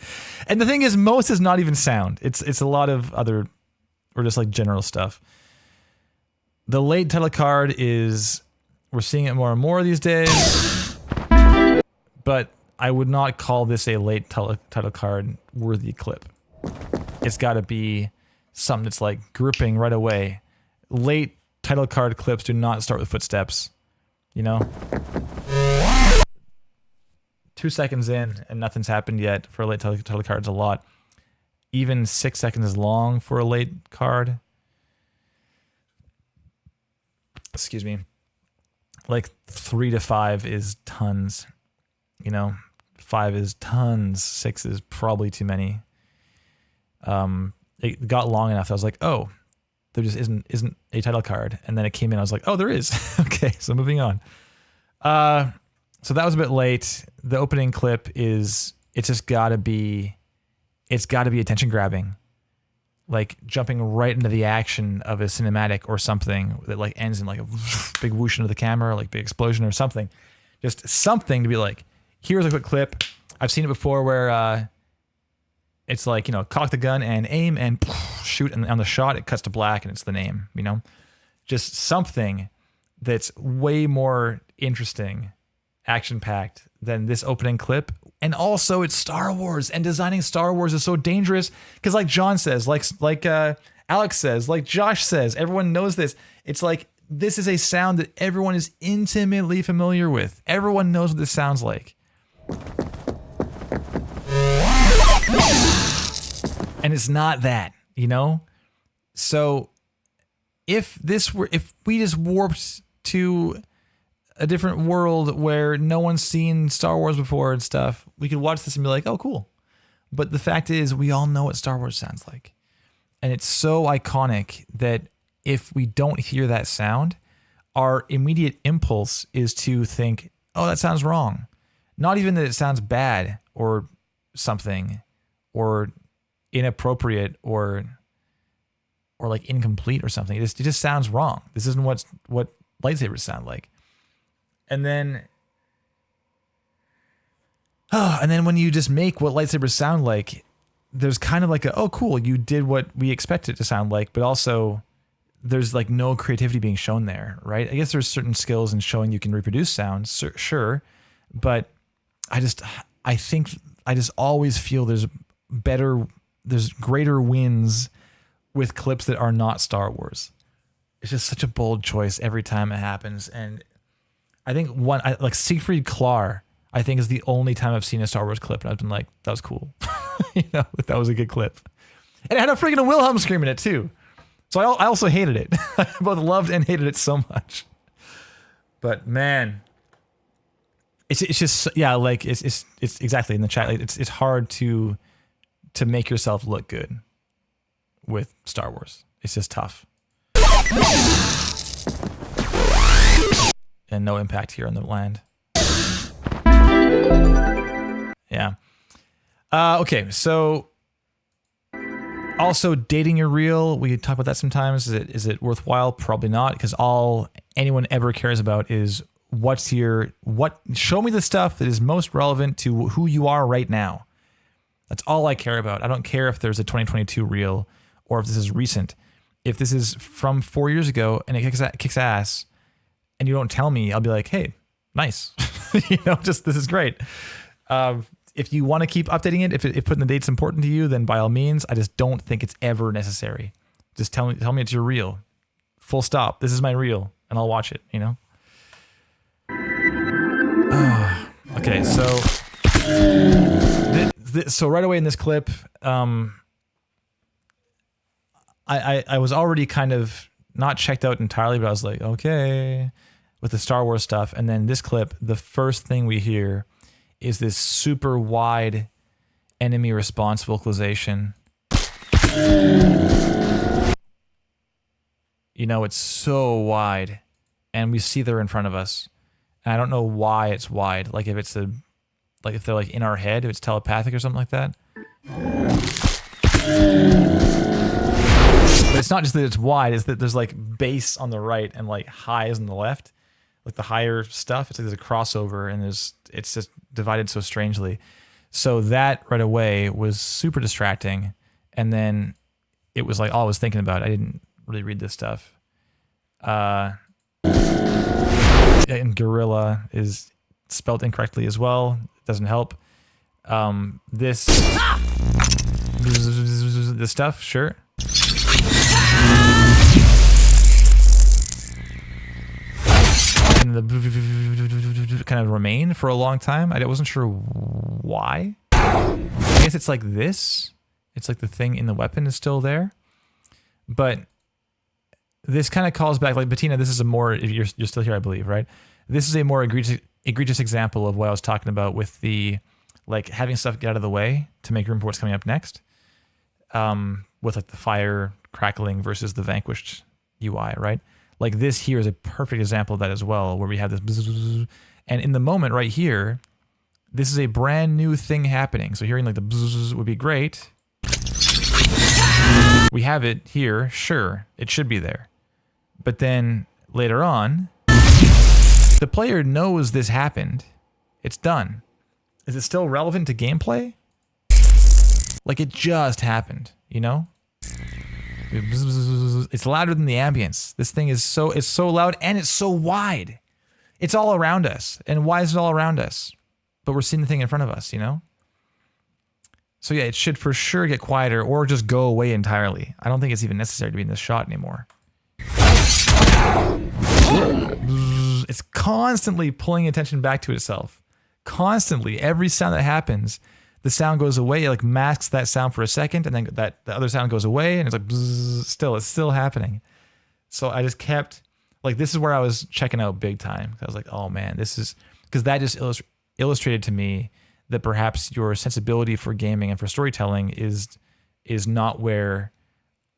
And the thing is, most is not even sound. It's a lot of other, or just like general stuff. The late title card is, we're seeing it more and more these days, but I would not call this a late title card worthy clip. It's got to be something that's like gripping right away. Late title card clips do not start with footsteps, you know? 2 seconds in and nothing's happened yet. For a late title card, it's a lot. Even 6 seconds is long for a late card. Excuse me. Like 3 to 5 is tons, you know? 5 is tons. 6 is probably too many. It got long enough. I was like, oh, there just isn't a title card. And then it came in. I was like, oh, there is. Okay, so moving on. So that was a bit late. The opening clip is, it's gotta be attention grabbing. Like jumping right into the action of a cinematic or something that like ends in like a big whoosh into the camera, like big explosion or something. Just something to be like, here's a quick clip. I've seen it before where it's like, you know, cock the gun and aim and shoot, and on the shot it cuts to black and it's the name, you know? Just something that's way more interesting, action-packed than this opening clip. And also it's Star Wars, and designing Star Wars is so dangerous because like John says, like Alex says, like Josh says, everyone knows this. It's like, this is a sound that everyone is intimately familiar with. Everyone knows what this sounds like. And it's not that, you know? So if we just warped to a different world where no one's seen Star Wars before and stuff, we could watch this and be like, oh, cool. But the fact is, we all know what Star Wars sounds like. And it's so iconic that if we don't hear that sound, our immediate impulse is to think, oh, that sounds wrong. Not even that it sounds bad or something or inappropriate or like incomplete or something. It just sounds wrong. This isn't what lightsabers sound like. And then when you just make what lightsabers sound like, there's kind of like oh, cool, you did what we expected it to sound like, but also there's like no creativity being shown there, right? I guess there's certain skills in showing you can reproduce sounds, sure, but I just always feel there's greater wins with clips that are not Star Wars. It's just such a bold choice every time it happens. And I think like Siegfried Klar, I think is the only time I've seen a Star Wars clip and I've been like, that was cool. You know, that was a good clip. And it had a freaking Wilhelm scream in it too. So I also hated it. I both loved and hated it so much. But man, it's just, yeah, like it's exactly in the chat. Like it's hard to make yourself look good with Star Wars. It's just tough. And no impact here on the land. Yeah. Okay, so also dating your reel. We talk about that sometimes. Is it worthwhile? Probably not, because all anyone ever cares about is show me the stuff that is most relevant to who you are right now. That's all I care about. I don't care if there's a 2022 reel or if this is recent. If this is from 4 years ago and it kicks ass and you don't tell me, I'll be like, hey, nice. You know, just this is great. If you want to keep updating it, if putting the date's important to you, then by all means. I just don't think it's ever necessary. Just tell me it's your reel. Full stop. This is my reel, and I'll watch it, you know? Okay, so So right away in this clip, I was already kind of not checked out entirely, but I was like, okay, with the Star Wars stuff. And then this clip, the first thing we hear is this super wide enemy response vocalization. You know, it's so wide, and we see they're in front of us. And I don't know why it's wide. Like if they're like in our head, if it's telepathic or something like that. But it's not just that it's wide, it's that there's like bass on the right and like highs on the left. Like the higher stuff, it's like there's a crossover and it's just divided so strangely. So that right away was super distracting. And then it was like all I was thinking about. I didn't really read this stuff. And gorilla is spelled incorrectly as well. It doesn't help. This stuff, sure. And the kind of remained for a long time. I wasn't sure why. I guess it's like this. It's like the thing in the weapon is still there. But this kind of calls back, like Bettina, this is a more, you're still here, I believe, right? This is a more egregious example of what I was talking about with the, like having stuff get out of the way to make room for what's coming up next. With like the fire crackling versus the vanquished UI, right? Like this here is a perfect example of that as well, where we have this bzzz, and in the moment right here, this is a brand new thing happening. So hearing like the bzzz would be great. We have it here, sure, it should be there. But then later on, the player knows this happened. It's done. Is it still relevant to gameplay? Like it just happened, you know? It's louder than the ambience. This thing is it's so loud and it's so wide. It's all around us. And why is it all around us? But we're seeing the thing in front of us, you know? So yeah, it should for sure get quieter or just go away entirely. I don't think it's even necessary to be in this shot anymore. It's constantly pulling attention back to itself. Constantly. Every sound that happens, the sound goes away, it like masks that sound for a second, and then the other sound goes away, and it's like bzzz, it's still happening. So I just kept, like, this is where I was checking out big time. I was like, oh man, this is, because that just illustrated to me that perhaps your sensibility for gaming and for storytelling is not where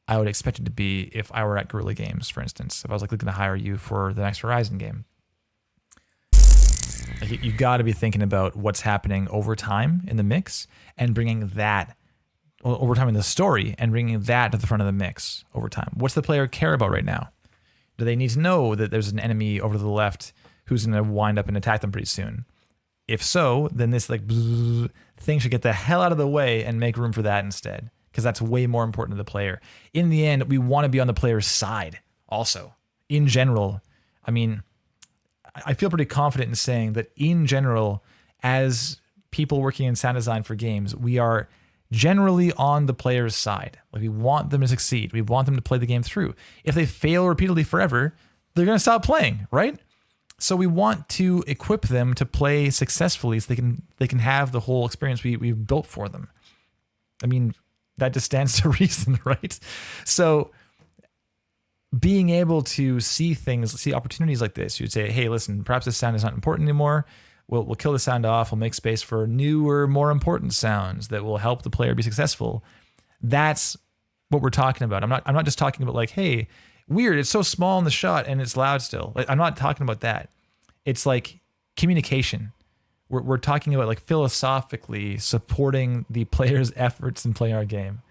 I would expect it to be if I were at Guerrilla Games, for instance. If I was like looking to hire you for the next Horizon game. Like you got to be thinking about what's happening over time in the mix and bringing that over time in the story and bringing that to the front of the mix over time. What's the player care about right now? Do they need to know that there's an enemy over to the left who's going to wind up and attack them pretty soon? If so, then this like thing should get the hell out of the way and make room for that instead, because that's way more important to the player. In the end, we want to be on the player's side also. In general, I mean, I feel pretty confident in saying that in general, as people working in sound design for games, we are generally on the player's side. Like we want them to succeed. We want them to play the game through. If they fail repeatedly forever, they're going to stop playing, right? So we want to equip them to play successfully so they can have the whole experience we've built for them. I mean, that just stands to reason, right? So being able to see opportunities like this, you'd say, hey, listen, perhaps this sound is not important anymore. We'll kill the sound off. We'll make space for newer, more important sounds that will help the player be successful. That's what we're talking about. I'm not just talking about like, hey, weird, it's so small in the shot and it's loud still. Like, I'm not talking about that. It's like communication. We're talking about like philosophically supporting the player's efforts in playing our game.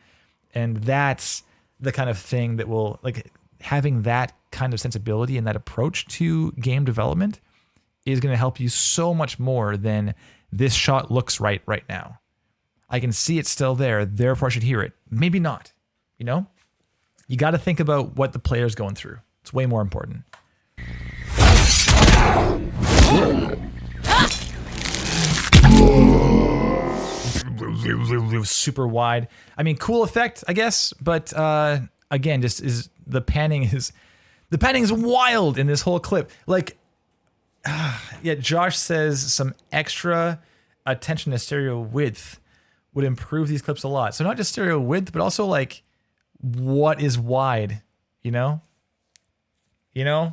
And that's the kind of thing that will, like, having that kind of sensibility and that approach to game development is going to help you so much more than this shot looks right now. I can see it's still there, therefore I should hear it. Maybe not, you know? You got to think about what the player's going through. It's way more important. Super wide. I mean, cool effect, I guess, but again, just is the panning is wild in this whole clip. Like, yeah, Josh says some extra attention to stereo width would improve these clips a lot. So not just stereo width, but also like what is wide, you know? You know?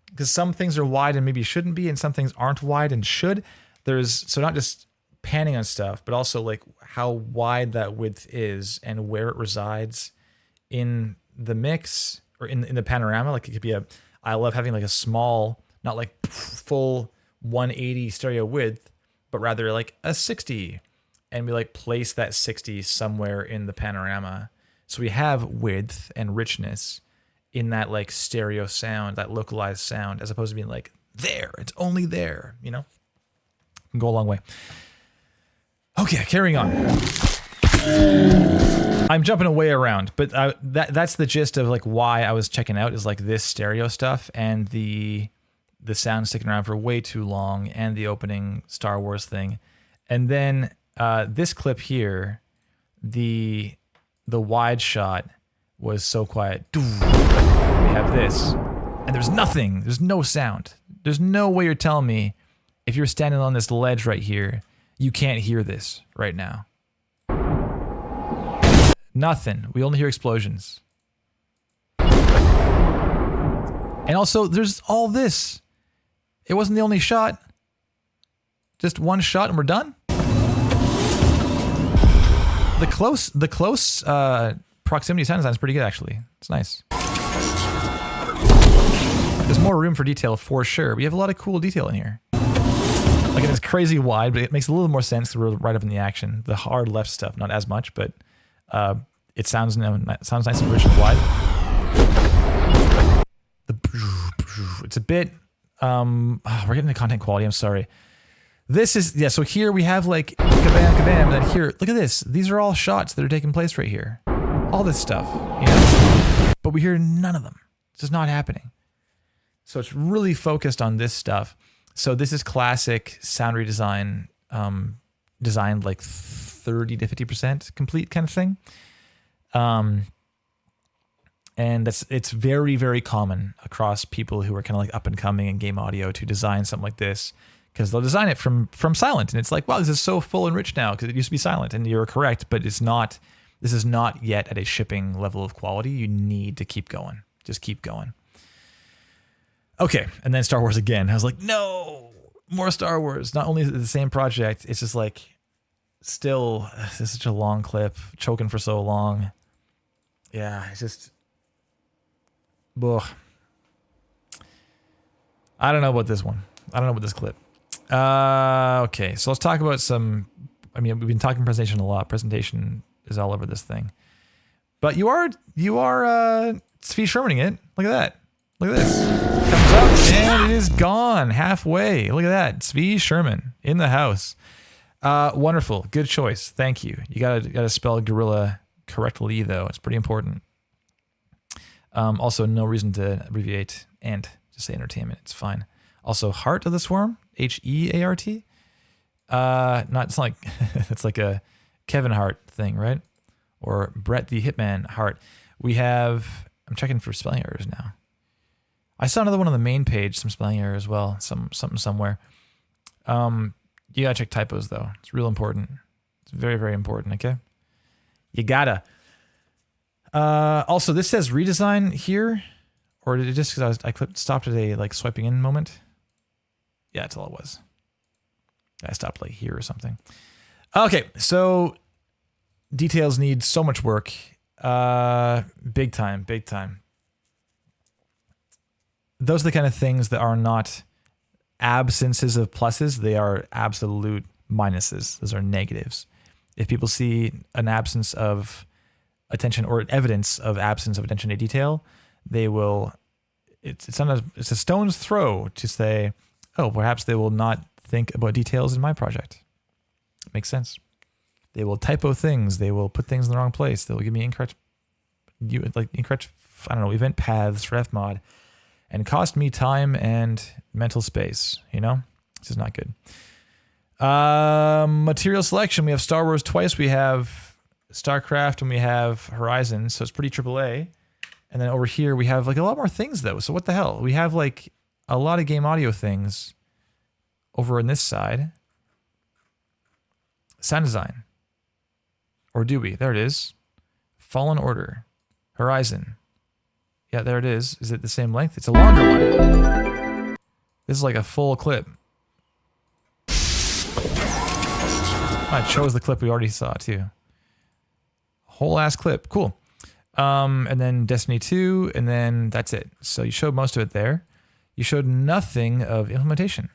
Because some things are wide and maybe shouldn't be, and some things aren't wide and should. So not just panning on stuff, but also like how wide that width is and where it resides in the mix or in the panorama. Like it could be I love having like a small, not like full 180 stereo width, but rather like a 60. And we like place that 60 somewhere in the panorama. So we have width and richness in that like stereo sound, that localized sound, as opposed to being like there, it's only there, you know? Can go a long way. Okay, carrying on. I'm jumping way around, but that's the gist of like why I was checking out is like this stereo stuff and the sound sticking around for way too long and the opening Star Wars thing. And then this clip here, the wide shot was so quiet. We have this, and there's nothing. There's no sound. There's no way you're telling me if you're standing on this ledge right here, you can't hear this right now. Nothing. We only hear explosions. And also, there's all this. It wasn't the only shot. Just one shot and we're done. The close proximity sound design is pretty good, actually. It's nice. There's more room for detail for sure. We have a lot of cool detail in here. Like it's crazy wide, but it makes a little more sense because we're right up in the action. The hard left stuff, not as much, but it sounds nice and rich and wide. It's a bit. We're getting the content quality. I'm sorry. This is so here we have like kabam kabam, and then here look at this. These are all shots that are taking place right here. All this stuff, you know, but we hear none of them. It's just not happening. So it's really focused on this stuff. So this is classic sound redesign, designed like 30 to 50% complete kind of thing. And it's very, very common across people who are kind of like up and coming in game audio to design something like this, because they'll design it from silent, and it's like, wow, this is so full and rich now because it used to be silent, and you're correct, but it's not. This is not yet at a shipping level of quality. You need to keep going. Just keep going. Okay, and then Star Wars again. I was like, no, more Star Wars. Not only is it the same project, it's just like, still, this is such a long clip, choking for so long. Yeah, it's just, ugh. I don't know about this one. I don't know about this clip. Okay, so let's talk about some. I mean, we've been talking presentation a lot. Presentation is all over this thing, but you are Svi Shermaning it. Look at that. Look at this. Comes up and it is gone halfway. Look at that. Svi Sherman in the house. Wonderful. Good choice. Thank you. You gotta spell gorilla correctly though. It's pretty important. Also, no reason to abbreviate and just say entertainment. It's fine. Also, Heart of the Swarm, Heart. It's like it's like a Kevin Hart thing, right? Or Brett the Hitman Hart. We have. I'm checking for spelling errors now. I saw another one on the main page. Some spelling error as well. Something somewhere. You gotta check typos though. It's real important. It's very, very important. Okay. You gotta. Also, this says redesign here, or did it just because I stopped at a like swiping in moment? Yeah, that's all it was. I stopped like here or something. Okay, so details need so much work. Big time, big time. Those are the kind of things that are not absences of pluses. They are absolute minuses. Those are negatives. If people see an absence of attention or evidence of absence of attention to detail, they will. It's a stone's throw to say, oh, perhaps they will not think about details in my project. Makes sense. They will typo things. They will put things in the wrong place. They will give me incorrect, I don't know, event paths for Fmod, and cost me time and mental space. You know, this is not good. Material selection. We have Star Wars twice. We have StarCraft and we have Horizon. So it's pretty AAA. And then over here we have like a lot more things though. So what the hell? We have like a lot of game audio things over on this side. Sound design. Or do we? There it is. Fallen Order. Horizon. Yeah, there it is. Is it the same length? It's a longer one. This is like a full clip. I chose the clip we already saw too. Whole ass clip. Cool. And then Destiny 2, and then that's it. So you showed most of it there. You showed nothing of implementation.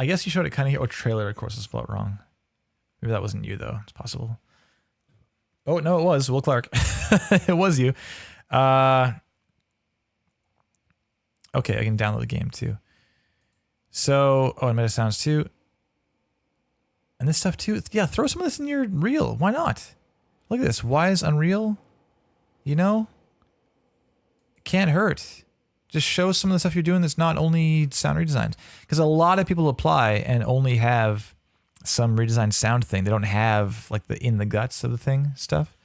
I guess you showed it kind of here. Oh, trailer, of course, is spelled wrong. Maybe that wasn't you, though. It's possible. Oh, no, it was. Will Clark. It was you. Okay, I can download the game, too. So, oh, and Meta Sounds, too. And this stuff, too. Yeah, throw some of this in your reel. Why not? Look at this. Why is Unreal? You know? It can't hurt. Just show some of the stuff you're doing that's not only sound redesigns. Because a lot of people apply and only have some redesigned sound thing. They don't have like the in the guts of the thing stuff.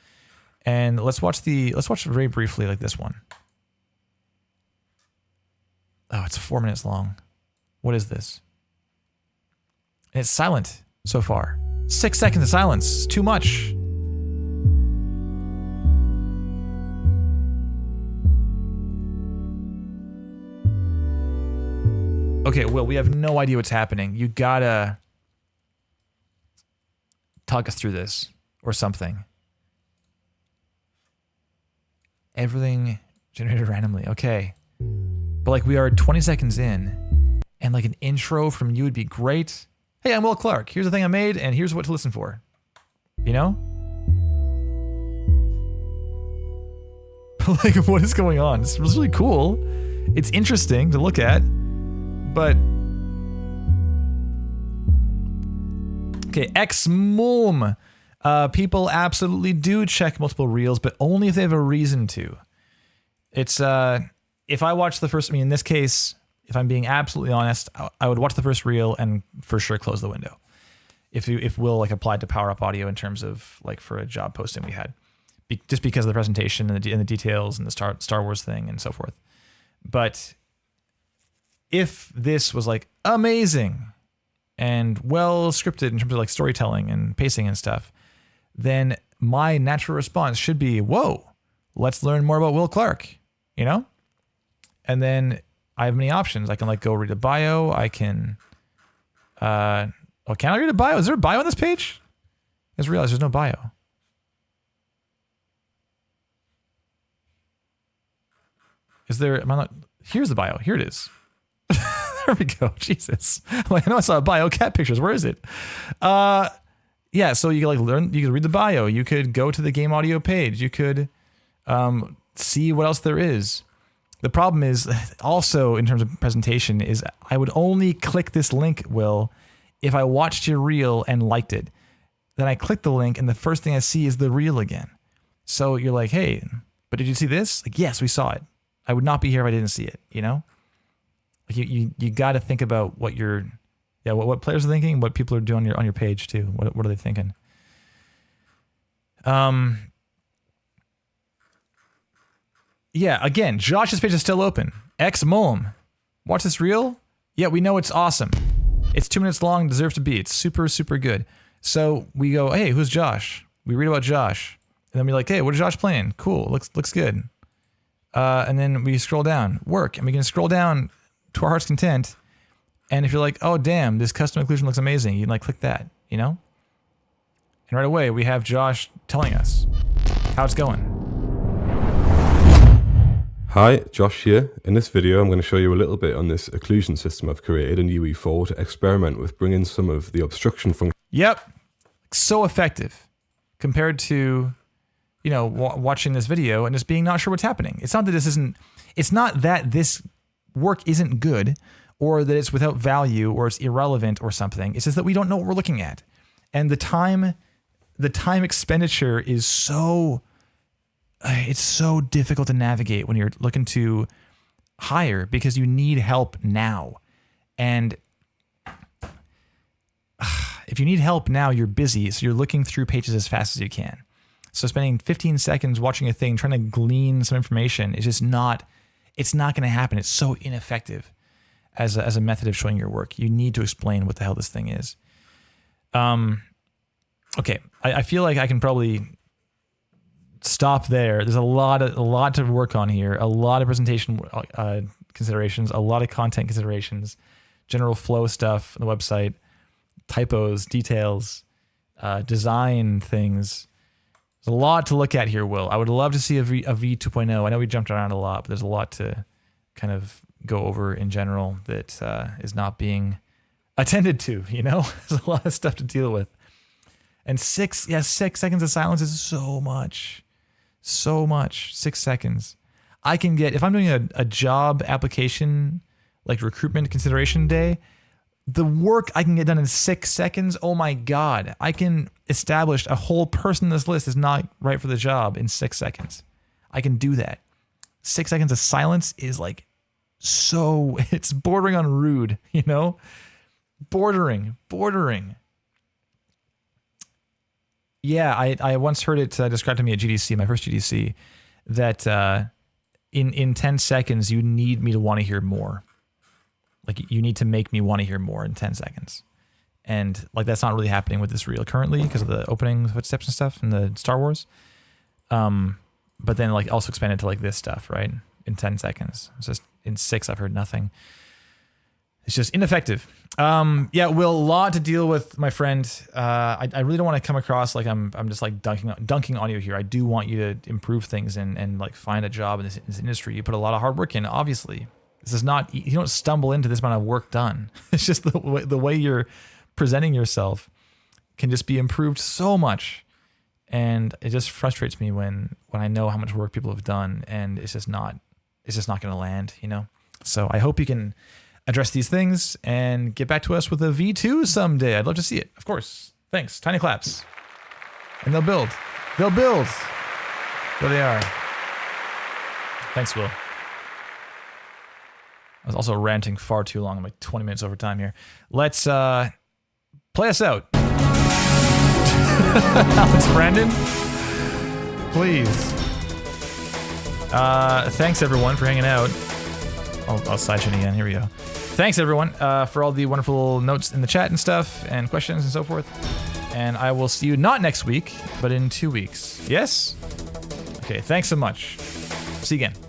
And let's watch very briefly like this one. Oh, it's 4 minutes long. What is this? And it's silent so far. 6 seconds of silence. Too much. Okay, Will, we have no idea what's happening. You gotta talk us through this or something. Everything generated randomly. Okay. But like we are 20 seconds in and like an intro from you would be great. Hey, I'm Will Clark. Here's the thing I made and here's what to listen for. You know? But like, what is going on? This was really cool. It's interesting to look at. But okay, X-Mulm. People absolutely do check multiple reels, but only if they have a reason to. It's if I watch the first, I mean, in this case, if I'm being absolutely honest, I would watch the first reel and for sure close the window. If Will like applied to Power Up Audio in terms of like for a job posting we had, just because of the presentation and the details and the Star Wars thing and so forth. But if this was like amazing and well scripted in terms of like storytelling and pacing and stuff, then my natural response should be, whoa, let's learn more about Will Clark, you know? And then I have many options. I can like go read a bio. I can, can I read a bio? Is there a bio on this page? I just realized there's no bio. Is there, am I not, here's the bio. Here it is. There we go. Jesus. Like, I know I saw a bio, cat pictures. Where is it? Yeah, so you could like learn, you could read the bio. You could go to the game audio page. You could see what else there is. The problem is also in terms of presentation is I would only click this link, Will, if I watched your reel and liked it. Then I click the link and the first thing I see is the reel again. So you're like, hey, but did you see this? Like, yes, we saw it. I would not be here if I didn't see it, you know? Like you got to think about what you're, what players are thinking, what people are doing on your page too. What are they thinking? Yeah, again, Josh's page is still open. X-Mulm. Watch this reel? Yeah, we know it's awesome. It's 2 minutes long, deserves to be. It's super, super good. So we go, hey, who's Josh? We read about Josh. And then we're like, hey, what is Josh playing? Cool, looks good. And then we scroll down, work, and we can scroll down to our heart's content. And if you're like, oh, damn, this custom inclusion looks amazing, you can like click that, you know? And right away, we have Josh telling us how it's going. Hi, Josh here. In this video, I'm going to show you a little bit on this occlusion system I've created in UE4 to experiment with bringing some of the obstruction function. Yep. So effective compared to, you know, watching this video and just being not sure what's happening. It's not that this work isn't good or that it's without value or it's irrelevant or something. It's just that we don't know what we're looking at. And the time expenditure is it's so difficult to navigate when you're looking to hire because you need help now. And if you need help now, you're busy. So you're looking through pages as fast as you can. So spending 15 seconds watching a thing, trying to glean some information is just it's not going to happen. It's so ineffective. as a method of showing your work. You need to explain what the hell this thing is. Okay, I feel like I can probably stop there. There's a lot to work on here. A lot of presentation considerations, a lot of content considerations, general flow stuff on the website, typos, details, design things. There's a lot to look at here, Will. I would love to see a V 2.0. I know we jumped around a lot, but there's a lot to kind of go over in general that is not being attended to, you know? There's a lot of stuff to deal with. And 6 seconds of silence is so much. So much. 6 seconds. I can get, if I'm doing a job application, like recruitment consideration day, the work I can get done in 6 seconds, oh my God. I can establish a whole person in this list is not right for the job in 6 seconds. I can do that. 6 seconds of silence is like so, it's bordering on rude, you know? Bordering. Yeah, I once heard it described to me at GDC, my first GDC, that in 10 seconds, you need me to want to hear more. Like, you need to make me want to hear more in 10 seconds. And, like, that's not really happening with this reel currently because of the opening footsteps and stuff in the Star Wars. But then, like, also expanded to, like, this stuff, right? In 10 seconds. It's just, in 6, I've heard nothing. It's just ineffective. Yeah, Will, a lot to deal with, my friend. I really don't want to come across like I'm just like dunking on you here. I do want you to improve things and like find a job in this industry. You put a lot of hard work in, obviously. This is not, you don't stumble into this amount of work done. It's just the way you're presenting yourself can just be improved so much. And it just frustrates me when I know how much work people have done and it's just not going to land, you know? So I hope you can address these things and get back to us with a V2 someday. I'd love to see it, of course. Thanks. Tiny claps. And they'll build. There they are. Thanks, Will. I was also ranting far too long. I'm like 20 minutes over time here. Let's play us out. Alex Brandon, please. Thanks everyone for hanging out. I'll sidechain again. Here we go. Thanks everyone for all the wonderful notes in the chat and stuff and questions and so forth. And I will see you not next week, but in 2 weeks. Yes? Okay, thanks so much. See you again.